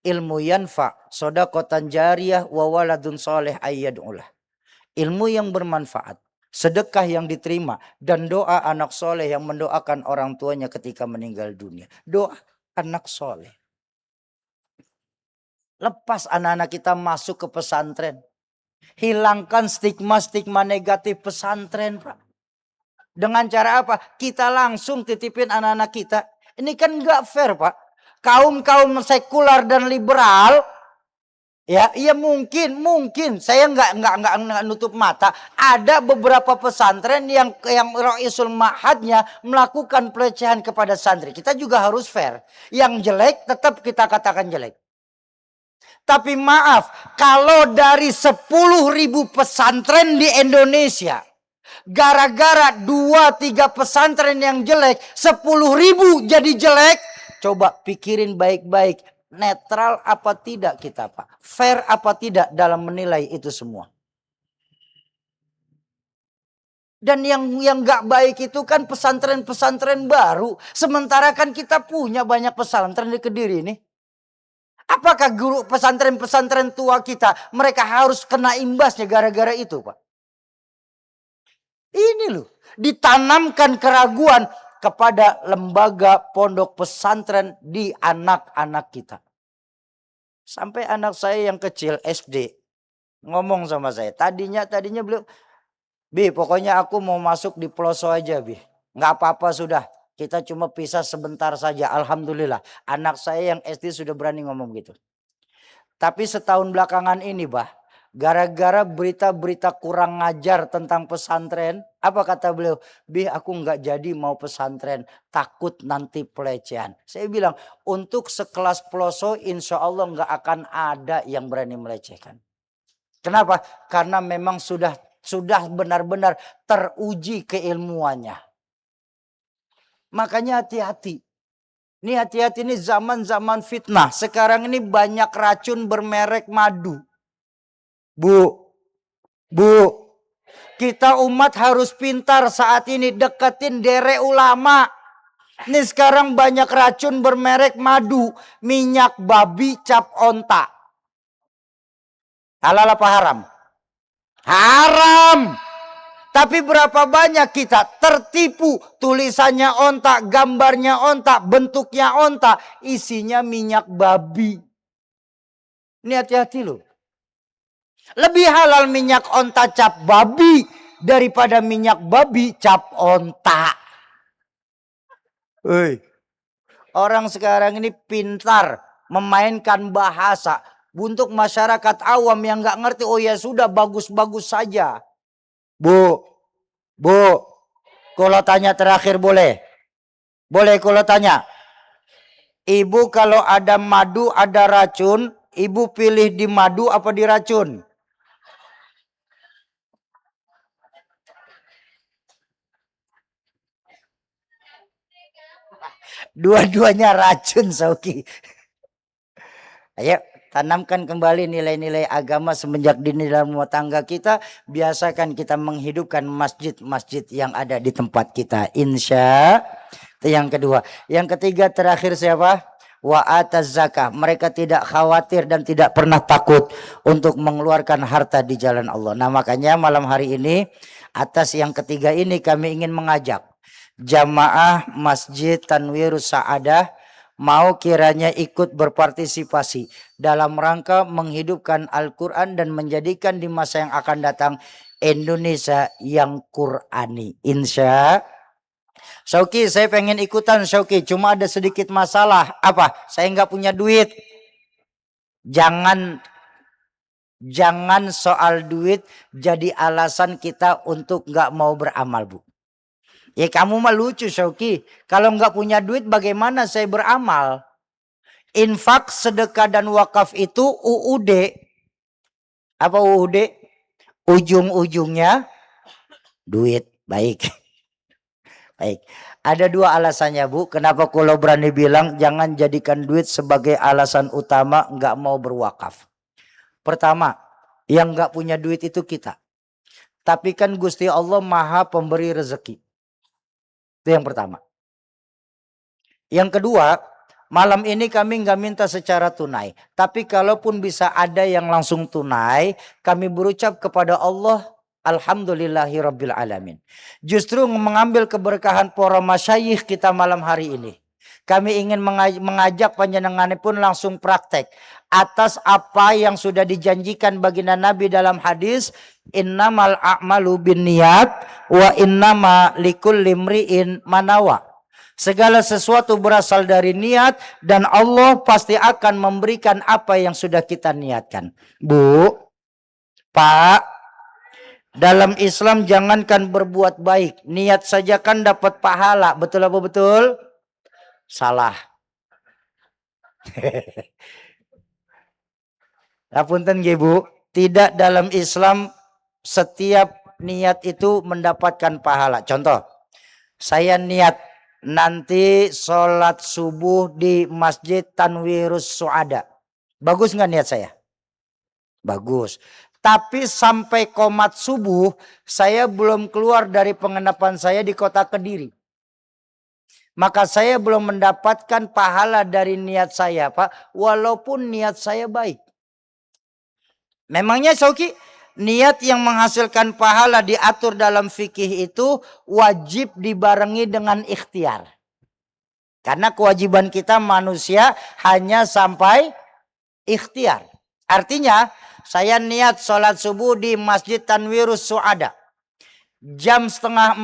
Ilmu yanfa, shadaqatan jariyah, wa waladun soleh ayyad'ulah. Ilmu yang bermanfaat, sedekah yang diterima, dan doa anak soleh yang mendoakan orang tuanya ketika meninggal dunia. Doa anak soleh. Lepas anak-anak kita masuk ke pesantren. Hilangkan stigma-stigma negatif pesantren, Pak. Dengan cara apa? Kita langsung titipin anak-anak kita. Ini kan nggak fair, Pak. Kaum-kaum sekular dan liberal, ya mungkin saya nggak nutup mata. Ada beberapa pesantren yang Ra'isul Ma'hadnya melakukan pelecehan kepada santri. Kita juga harus fair. Yang jelek tetap kita katakan jelek. Tapi maaf, kalau dari 10.000 pesantren di Indonesia, gara-gara 2-3 pesantren yang jelek, 10.000 jadi jelek. Coba pikirin baik-baik, netral apa tidak kita, Pak? Fair apa tidak dalam menilai itu semua? Dan yang gak baik itu kan pesantren-pesantren baru. Sementara kan kita punya banyak pesantren di Kediri ini. Apakah guru pesantren-pesantren tua kita, mereka harus kena imbasnya gara-gara itu, Pak? Ini loh, ditanamkan keraguan kepada lembaga pondok pesantren di anak-anak kita. Sampai anak saya yang kecil SD ngomong sama saya. Tadinya beliau, Bi, pokoknya aku mau masuk di Peloso aja, Bi. Nggak apa-apa sudah. Kita cuma pisah sebentar saja. Alhamdulillah. Anak saya yang SD sudah berani ngomong gitu. Tapi setahun belakangan ini, Bah, gara-gara berita-berita kurang ngajar tentang pesantren, apa kata beliau? Bi, aku nggak jadi mau pesantren, takut nanti pelecehan. Saya bilang, untuk sekelas Peloso insya Allah nggak akan ada yang berani melecehkan. Kenapa? Karena memang sudah benar-benar teruji keilmuannya. Makanya hati-hati. Ini hati-hati, ini zaman-zaman fitnah. Sekarang ini banyak racun bermerek madu. Bu, kita umat harus pintar saat ini deketin derek ulama. Ini sekarang banyak racun bermerek madu, minyak babi cap onta. Halal apa haram? Haram. Tapi berapa banyak kita tertipu, tulisannya onta, gambarnya onta, bentuknya onta, isinya minyak babi. Ini hati-hati loh. Lebih halal minyak onta cap babi daripada minyak babi cap onta. Orang sekarang ini pintar memainkan bahasa. Untuk masyarakat awam yang nggak ngerti, oh ya sudah bagus-bagus saja. Bu, kalau tanya terakhir boleh? Boleh kalau tanya. Ibu kalau ada madu, ada racun, ibu pilih di madu apa di racun? Dua-duanya racun, Sauki. Ayo, tanamkan kembali nilai-nilai agama semenjak dini dalam rumah tangga kita. Biasakan kita menghidupkan masjid-masjid yang ada di tempat kita. Insya. Itu yang kedua. Yang ketiga terakhir siapa? Wa ataz zakah. Mereka tidak khawatir dan tidak pernah takut untuk mengeluarkan harta di jalan Allah. Nah makanya malam hari ini atas yang ketiga ini kami ingin mengajak jamaah Masjid Tanwirus Sa'adah mau kiranya ikut berpartisipasi dalam rangka menghidupkan Al-Quran dan menjadikan di masa yang akan datang Indonesia yang Qurani. Insya. Syauki, saya pengen ikutan Syauki, cuma ada sedikit masalah. Apa? Saya nggak punya duit. Jangan soal duit jadi alasan kita untuk nggak mau beramal, Bu. Ya kamu mah lucu Syauki. Kalau nggak punya duit bagaimana saya beramal? Infak, sedekah dan wakaf itu UUD. Apa UUD? Ujung-ujungnya duit. Baik. Baik. Ada dua alasannya Bu. Kenapa kalau berani bilang jangan jadikan duit sebagai alasan utama nggak mau berwakaf. Pertama, yang nggak punya duit itu kita. Tapi kan Gusti Allah Maha Pemberi rezeki. Itu yang pertama. Yang kedua, malam ini kami nggak minta secara tunai. Tapi kalaupun bisa ada yang langsung tunai, kami berucap kepada Allah, Alhamdulillahirabbil alamin. Justru mengambil keberkahan para masyayikh kita malam hari ini. Kami ingin mengajak panjenengan pun langsung praktek atas apa yang sudah dijanjikan baginda Nabi dalam hadis, innamal a'malu binniyat wa innama likulli imri'in manawa. Segala sesuatu berasal dari niat dan Allah pasti akan memberikan apa yang sudah kita niatkan. Bu, Pak, dalam Islam jangankan berbuat baik, niat saja kan dapat pahala. Betul apa betul? Salah. Apunten nggih Bu, tidak dalam Islam setiap niat itu mendapatkan pahala. Contoh, saya niat nanti sholat subuh di Masjid Tanwirus Su'ada. Bagus nggak niat saya? Bagus. Tapi sampai qomat subuh saya belum keluar dari penginapan saya di kota Kediri. Maka saya belum mendapatkan pahala dari niat saya Pak. Walaupun niat saya baik. Memangnya Sauki niat yang menghasilkan pahala diatur dalam fikih itu wajib dibarengi dengan ikhtiar. Karena kewajiban kita manusia hanya sampai ikhtiar. Artinya saya niat sholat subuh di Masjid Tanwirus Suada. Jam setengah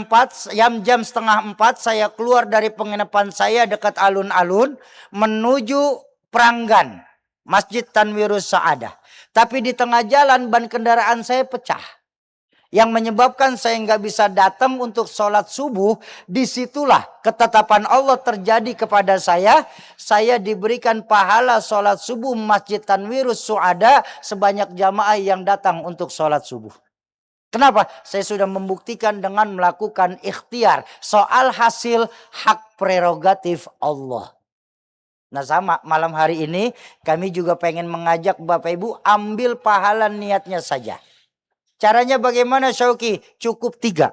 empat saya keluar dari penginapan saya dekat alun-alun menuju Pranggan Masjid Tanwirus Suada. Tapi di tengah jalan ban kendaraan saya pecah. Yang menyebabkan saya nggak bisa datang untuk sholat subuh. Disitulah ketetapan Allah terjadi kepada saya. Saya diberikan pahala sholat subuh Masjid Tanwirus Suada sebanyak jamaah yang datang untuk sholat subuh. Kenapa? Saya sudah membuktikan dengan melakukan ikhtiar. Soal hasil hak prerogatif Allah. Nah sama malam hari ini kami juga pengen mengajak Bapak Ibu ambil pahala niatnya saja. Caranya bagaimana Syauki? Cukup 3.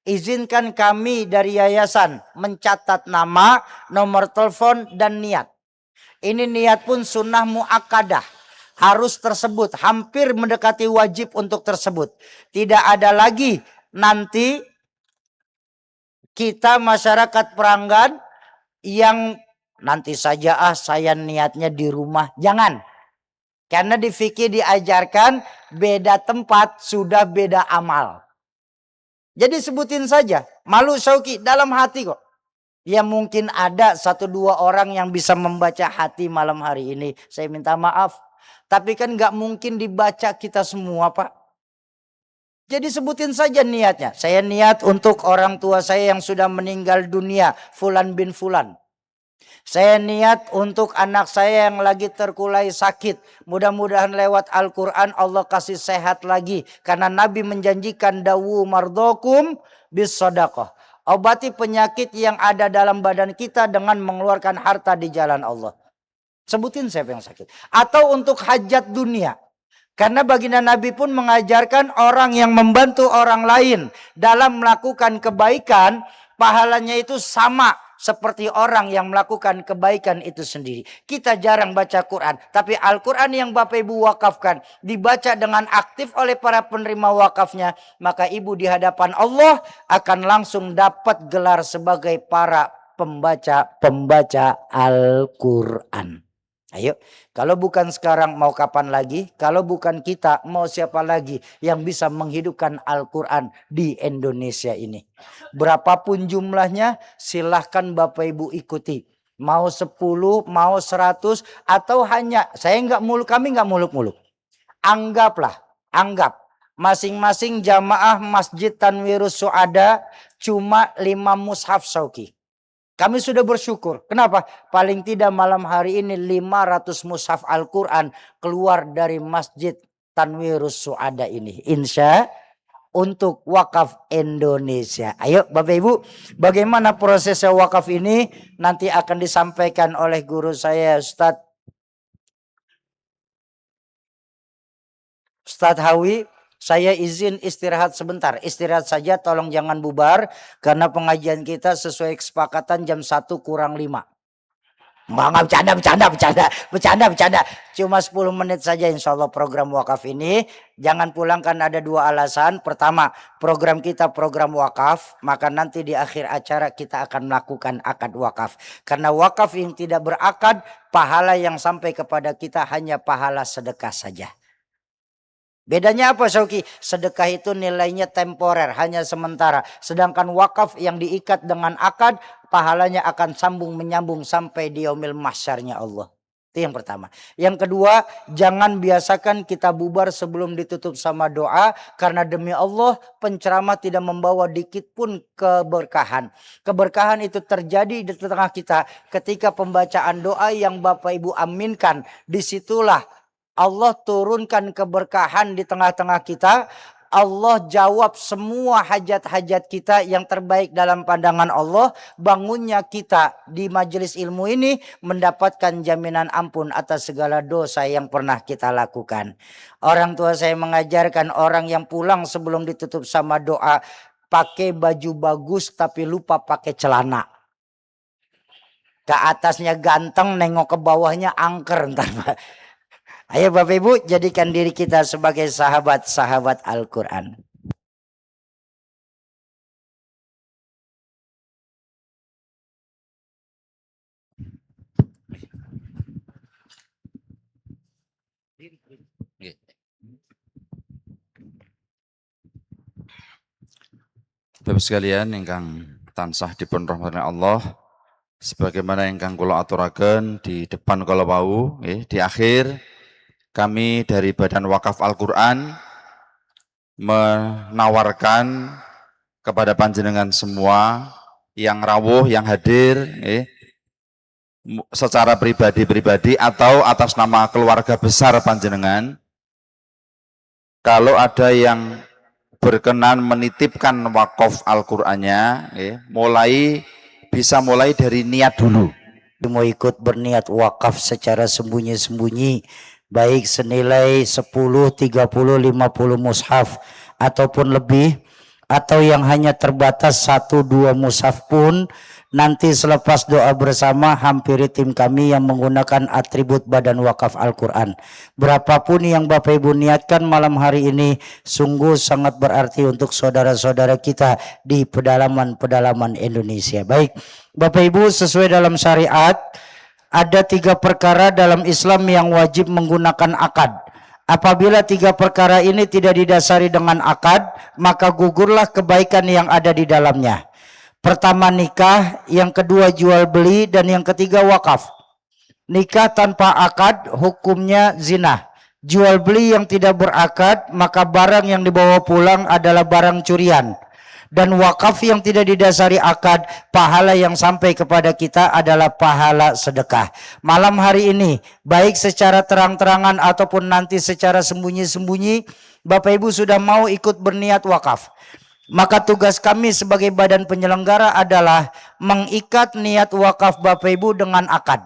Izinkan kami dari yayasan mencatat nama, nomor telepon, dan niat. Ini niat pun sunnah muakkadah. Harus tersebut. Hampir mendekati wajib untuk tersebut. Tidak ada lagi nanti kita masyarakat Pranggan yang nanti saja saya niatnya di rumah. Jangan. Karena di fikih diajarkan beda tempat sudah beda amal. Jadi sebutin saja. Malu Syauki dalam hati kok. Ya mungkin ada 1-2 orang yang bisa membaca hati malam hari ini. Saya minta maaf. Tapi kan gak mungkin dibaca kita semua Pak. Jadi sebutin saja niatnya. Saya niat untuk orang tua saya yang sudah meninggal dunia. Fulan bin Fulan. Saya niat untuk anak saya yang lagi terkulai sakit. Mudah-mudahan lewat Al-Quran Allah kasih sehat lagi. Karena Nabi menjanjikan dawu mardokum bis sodakoh. Obati penyakit yang ada dalam badan kita dengan mengeluarkan harta di jalan Allah. Sebutin siapa yang sakit. Atau untuk hajat dunia. Karena baginda Nabi pun mengajarkan orang yang membantu orang lain dalam melakukan kebaikan. Pahalanya itu sama seperti orang yang melakukan kebaikan itu sendiri. Kita jarang baca Quran. Tapi Al-Quran yang Bapak Ibu wakafkan. Dibaca dengan aktif oleh para penerima wakafnya. Maka ibu di hadapan Allah akan langsung dapat gelar sebagai para pembaca Al-Quran. Ayo, kalau bukan sekarang mau kapan lagi? Kalau bukan kita mau siapa lagi yang bisa menghidupkan Al-Quran di Indonesia ini? Berapapun jumlahnya silahkan Bapak Ibu ikuti. Mau 10, mau 100 atau hanya kami nggak muluk-muluk. Anggap masing-masing jamaah Masjid Tanwirus Suada cuma 5 mushaf Syauki. Kami sudah bersyukur. Kenapa? Paling tidak malam hari ini 500 mushaf Al-Quran keluar dari Masjid Tanwirus Suada ini. Insya untuk wakaf Indonesia. Ayo Bapak Ibu, bagaimana proses wakaf ini? Nanti akan disampaikan oleh guru saya Ustadz Hawi. Saya izin istirahat sebentar. Istirahat saja, tolong jangan bubar. Karena pengajian kita sesuai kesepakatan jam 1 kurang 5. Bercanda. Cuma 10 menit saja insya Allah program wakaf ini. Jangan pulang karena ada 2 alasan. Pertama, program kita program wakaf. Maka nanti di akhir acara kita akan melakukan akad wakaf. Karena wakaf yang tidak berakad, pahala yang sampai kepada kita hanya pahala sedekah saja. Bedanya apa Syauki? Sedekah itu nilainya temporer, hanya sementara. Sedangkan wakaf yang diikat dengan akad, pahalanya akan sambung menyambung sampai di yaumil mahsyarnya Allah. Itu yang pertama. Yang kedua, jangan biasakan kita bubar sebelum ditutup sama doa. Karena demi Allah, penceramah tidak membawa dikit pun keberkahan. Keberkahan itu terjadi di tengah kita ketika pembacaan doa yang Bapak Ibu aminkan. Disitulah Allah turunkan keberkahan di tengah-tengah kita. Allah jawab semua hajat-hajat kita yang terbaik dalam pandangan Allah. Bangunnya kita di majelis ilmu ini mendapatkan jaminan ampun atas segala dosa yang pernah kita lakukan. Orang tua saya mengajarkan orang yang pulang sebelum ditutup sama doa pakai baju bagus tapi lupa pakai celana. Ke atasnya ganteng, nengok ke bawahnya angker ntar Pak. Ayo Bapak Ibu, jadikan diri kita sebagai sahabat-sahabat Al-Quran. Bapak sekalian ingkang tansah dipun rahmati Allah, sebagaimana ingkang kula aturaken di depan kala wau, di akhir kami dari Badan Wakaf Al-Qur'an menawarkan kepada panjenengan semua yang rawuh, yang hadir, secara pribadi-pribadi atau atas nama keluarga besar panjenengan, kalau ada yang berkenan menitipkan wakaf Al-Qur'annya, bisa mulai dari niat dulu. Mau ikut berniat wakaf secara sembunyi-sembunyi, baik senilai 10, 30, 50 mushaf ataupun lebih, atau yang hanya terbatas 1-2 mushaf pun, nanti selepas doa bersama hampiri tim kami yang menggunakan atribut Badan Wakaf Al-Quran. Berapapun yang Bapak Ibu niatkan malam hari ini sungguh sangat berarti untuk saudara-saudara kita di pedalaman-pedalaman Indonesia. Baik Bapak Ibu, sesuai dalam syariat ada 3 perkara dalam Islam yang wajib menggunakan akad. Apabila 3 perkara ini tidak didasari dengan akad, maka gugurlah kebaikan yang ada di dalamnya. Pertama nikah, yang kedua jual beli, dan yang ketiga wakaf. Nikah tanpa akad hukumnya zina. Jual beli yang tidak berakad, maka barang yang dibawa pulang adalah barang curian. Dan wakaf yang tidak didasari akad, pahala yang sampai kepada kita adalah pahala sedekah. Malam hari ini, baik secara terang-terangan ataupun nanti secara sembunyi-sembunyi, Bapak Ibu sudah mau ikut berniat wakaf. Maka tugas kami sebagai badan penyelenggara adalah mengikat niat wakaf Bapak Ibu dengan akad.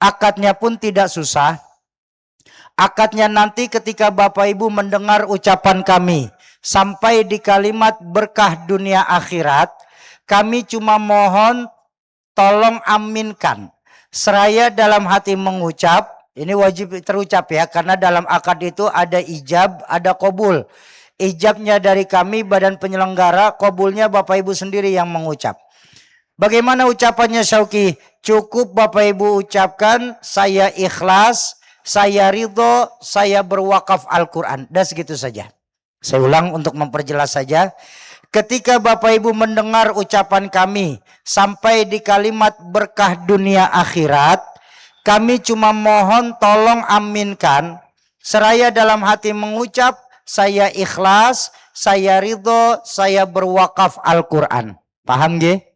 Akadnya pun tidak susah. Akadnya nanti ketika Bapak Ibu mendengar ucapan kami sampai di kalimat berkah dunia akhirat, kami cuma mohon tolong aminkan. Seraya dalam hati mengucap, ini wajib terucap ya, karena dalam akad itu ada ijab, ada qabul. Ijabnya dari kami badan penyelenggara, qabulnya Bapak Ibu sendiri yang mengucap. Bagaimana ucapannya Syauki? Cukup Bapak Ibu ucapkan, saya ikhlas, saya ridho, saya berwakaf Al-Quran. Dan segitu saja. Saya ulang untuk memperjelas saja. Ketika Bapak Ibu mendengar ucapan kami sampai di kalimat berkah dunia akhirat, kami cuma mohon tolong aminkan. Seraya dalam hati mengucap, saya ikhlas, saya ridho, saya berwakaf Al-Quran. Paham gak?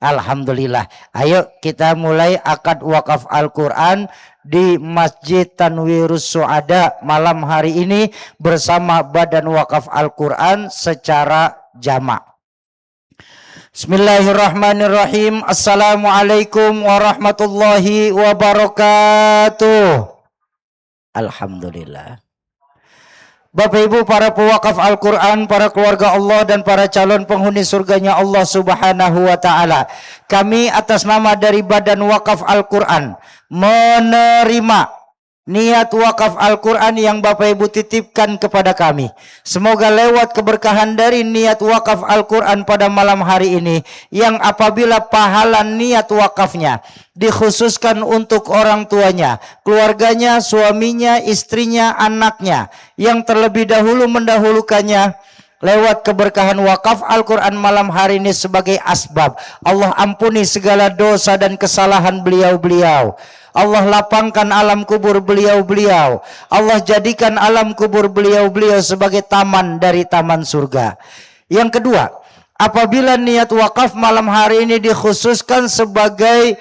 Alhamdulillah. Ayo kita mulai akad wakaf Al-Quran di Masjid Tanwirus Suada malam hari ini bersama Badan Wakaf Al-Quran secara jamak. Bismillahirrahmanirrahim. Assalamualaikum warahmatullahi wabarakatuh. Alhamdulillah. Bapak Ibu para pewakaf Al-Quran, para keluarga Allah dan para calon penghuni surganya Allah Subhanahu wa ta'ala, kami atas nama dari Badan Wakaf Al-Quran menerima niat wakaf Al-Quran yang Bapak Ibu titipkan kepada kami. Semoga lewat keberkahan dari niat wakaf Al-Quran pada malam hari ini, yang apabila pahala niat wakafnya dikhususkan untuk orang tuanya, keluarganya, suaminya, istrinya, anaknya, yang terlebih dahulu mendahulukannya, lewat keberkahan wakaf Al-Quran malam hari ini sebagai asbab, Allah ampuni segala dosa dan kesalahan beliau-beliau. Allah lapangkan alam kubur beliau-beliau. Allah jadikan alam kubur beliau-beliau sebagai taman dari taman surga. Yang kedua, apabila niat wakaf malam hari ini dikhususkan sebagai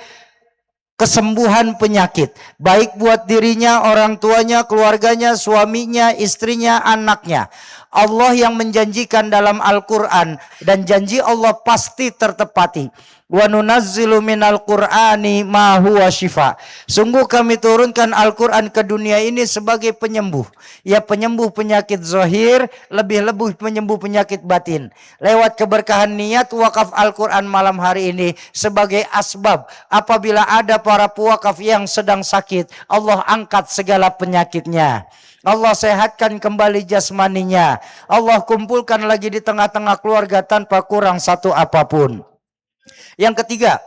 kesembuhan penyakit, baik buat dirinya, orang tuanya, keluarganya, suaminya, istrinya, anaknya, Allah yang menjanjikan dalam Al-Quran, dan janji Allah pasti tertepati, wa nunazzilu minal qur'ani ma huwa syifa. Sungguh kami turunkan Al-Qur'an ke dunia ini sebagai penyembuh. Ya penyembuh penyakit zahir, lebih-lebih penyembuh penyakit batin. Lewat keberkahan niat wakaf Al-Qur'an malam hari ini sebagai asbab apabila ada para pewakaf yang sedang sakit, Allah angkat segala penyakitnya. Allah sehatkan kembali jasmaninya. Allah kumpulkan lagi di tengah-tengah keluarga tanpa kurang satu apapun. Yang ketiga,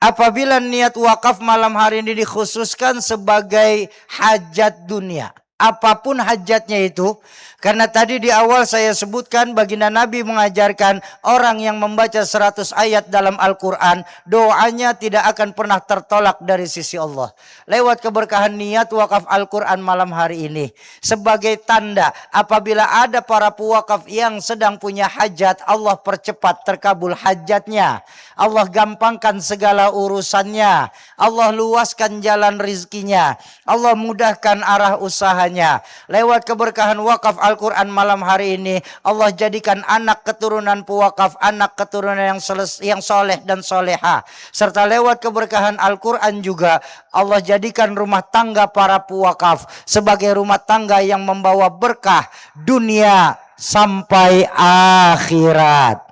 apabila niat wakaf malam hari ini dikhususkan sebagai hajat dunia, apapun hajatnya itu, karena tadi di awal saya sebutkan baginda Nabi mengajarkan orang yang membaca 100 ayat dalam Al-Quran, doanya tidak akan pernah tertolak dari sisi Allah. Lewat keberkahan niat wakaf Al-Quran malam hari ini, sebagai tanda apabila ada para pewakaf yang sedang punya hajat, Allah percepat terkabul hajatnya. Allah gampangkan segala urusannya. Allah luaskan jalan rizkinya. Allah mudahkan arah usahanya. Lewat keberkahan wakaf Al-Quran malam hari ini, Allah jadikan anak keturunan pewakaf, anak keturunan yang soleh dan soleha. Serta lewat keberkahan Al-Quran juga, Allah jadikan rumah tangga para pewakaf sebagai rumah tangga yang membawa berkah dunia sampai akhirat.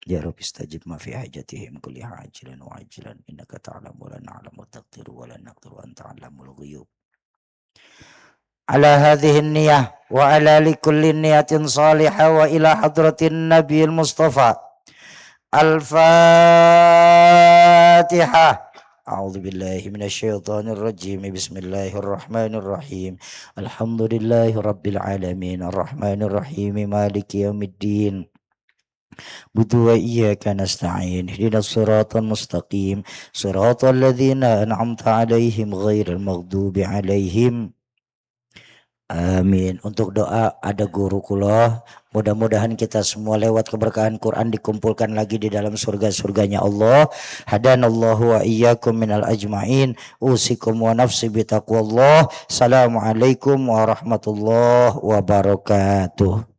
Ya Rabbi istajib ma fi hajatihim kulliha ajilan wa ajilan innaka ta'lamu wa la na'lamu taqdiru wa la naqdiru anta 'allamul ghuyub. Ala hadhihi niyyah wa ala likulli niyatin salihah wa ila hadratin nabiyil mustafa. Al-Fatihah. A'udzu billahi minasyaitonir rajim. Bismillahirrahmanirrahim. Alhamdulillahi rabbil alamin arrahmanir rahim maliki yaumiddin. Budu wa iyyaka nasta'in ihdinas siratal mustaqim siratal ladzina an'amta 'alaihim ghairil maghdubi 'alaihim. Amin. Untuk doa ada guru kula. Mudah-mudahan kita semua lewat keberkahan Quran dikumpulkan lagi di dalam surga-surganya Allah. Hadanallahu wa iyyakum minal ajma'in. Usikum wa nafsi bitaqwallah. Assalamualaikum warahmatullahi wabarakatuh.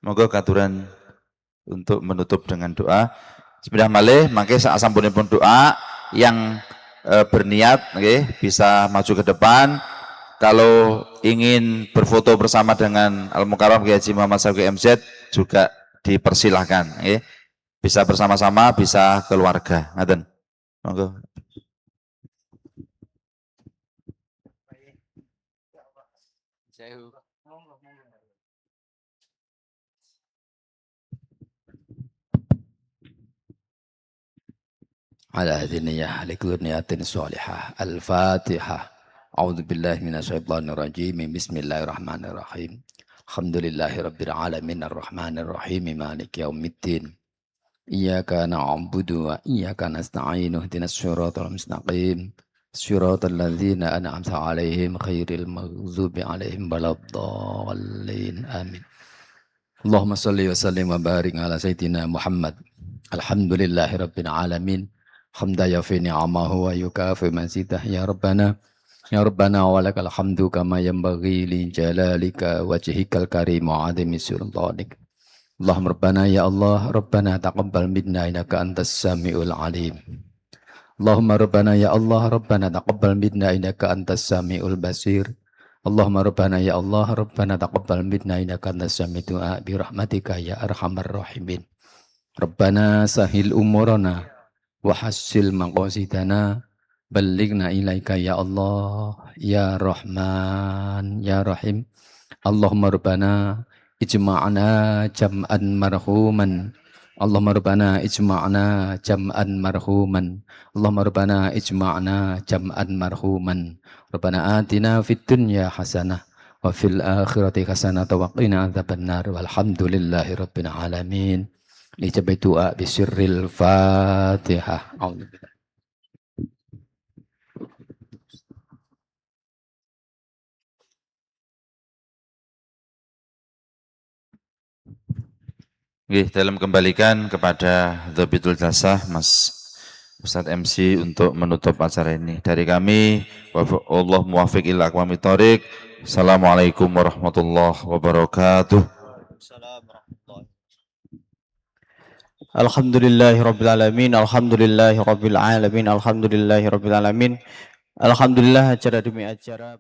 Monggo katuran untuk menutup dengan doa. Bismillah malih, mangke sasampunipun doa yang berniat bisa maju ke depan. Kalau ingin berfoto bersama dengan Al-Mukarram Kiai Haji Muhammad Syafii MZ juga dipersilahkan. Bisa bersama-sama, bisa keluarga. Ngaten. Monggo. على هذه النية لكل نية صالحة. الفاتحة. أعوذ بالله من الشيطان الرجيم. بسم الله الرحمن الرحيم. الحمد لله رب العالمين الرحمن الرحيم مالك يوم الدين. إياك نعبد وإياك نستعين اهدنا الصراط المستقيم صراط الذين أنعمت عليهم غير المغضوب عليهم ولا الضالين آمين. اللهم صل وسلم وبارك على سيدنا محمد. الحمد لله رب العالمين. حمدا يفي نعمه ويكافئ مزيده يا ربنا ولك الحمد كما ينبغي لجلالك وجهك الكريم وعظيم سلطانك. اللهم ربنا يا الله ربنا تقبل منا إنك أنت السميع العليم. اللهم ربنا يا الله ربنا تقبل منا إنك أنت السميع البصير. اللهم ربنا يا الله ربنا تقبل منا إنك أنت السميع الدعاء برحمتك يا أرحم الراحمين. ربنا سهل أمورنا وحسل مقاصدنا بلغنا إليك يا الله يا رحمن يا رحيم. اللهم ربنا اجمعنا جمعا مرحوما. اللهم ربنا اجمعنا جمعا مرحوما. اللهم ربنا اجمعنا جمعا مرحوما. ربنا آتنا في الدنيا حسنة وفي الآخرة حسنة وقنا عذاب النار والحمد لله رب العالمين. Ijabah doa bisirril Fatihah. Dalam kembalikan kepada Dhabitul Jasah Mas Ustadz MC untuk menutup acara ini. Dari kami, Allah muwafiq ila aqwamit thoriq. Assalamualaikum warahmatullahi wabarakatuh. Alhamdulillahirrabbilalamin. Alhamdulillahirrabbilalamin. Alhamdulillahirrabbilalamin. Alhamdulillah acara demi acara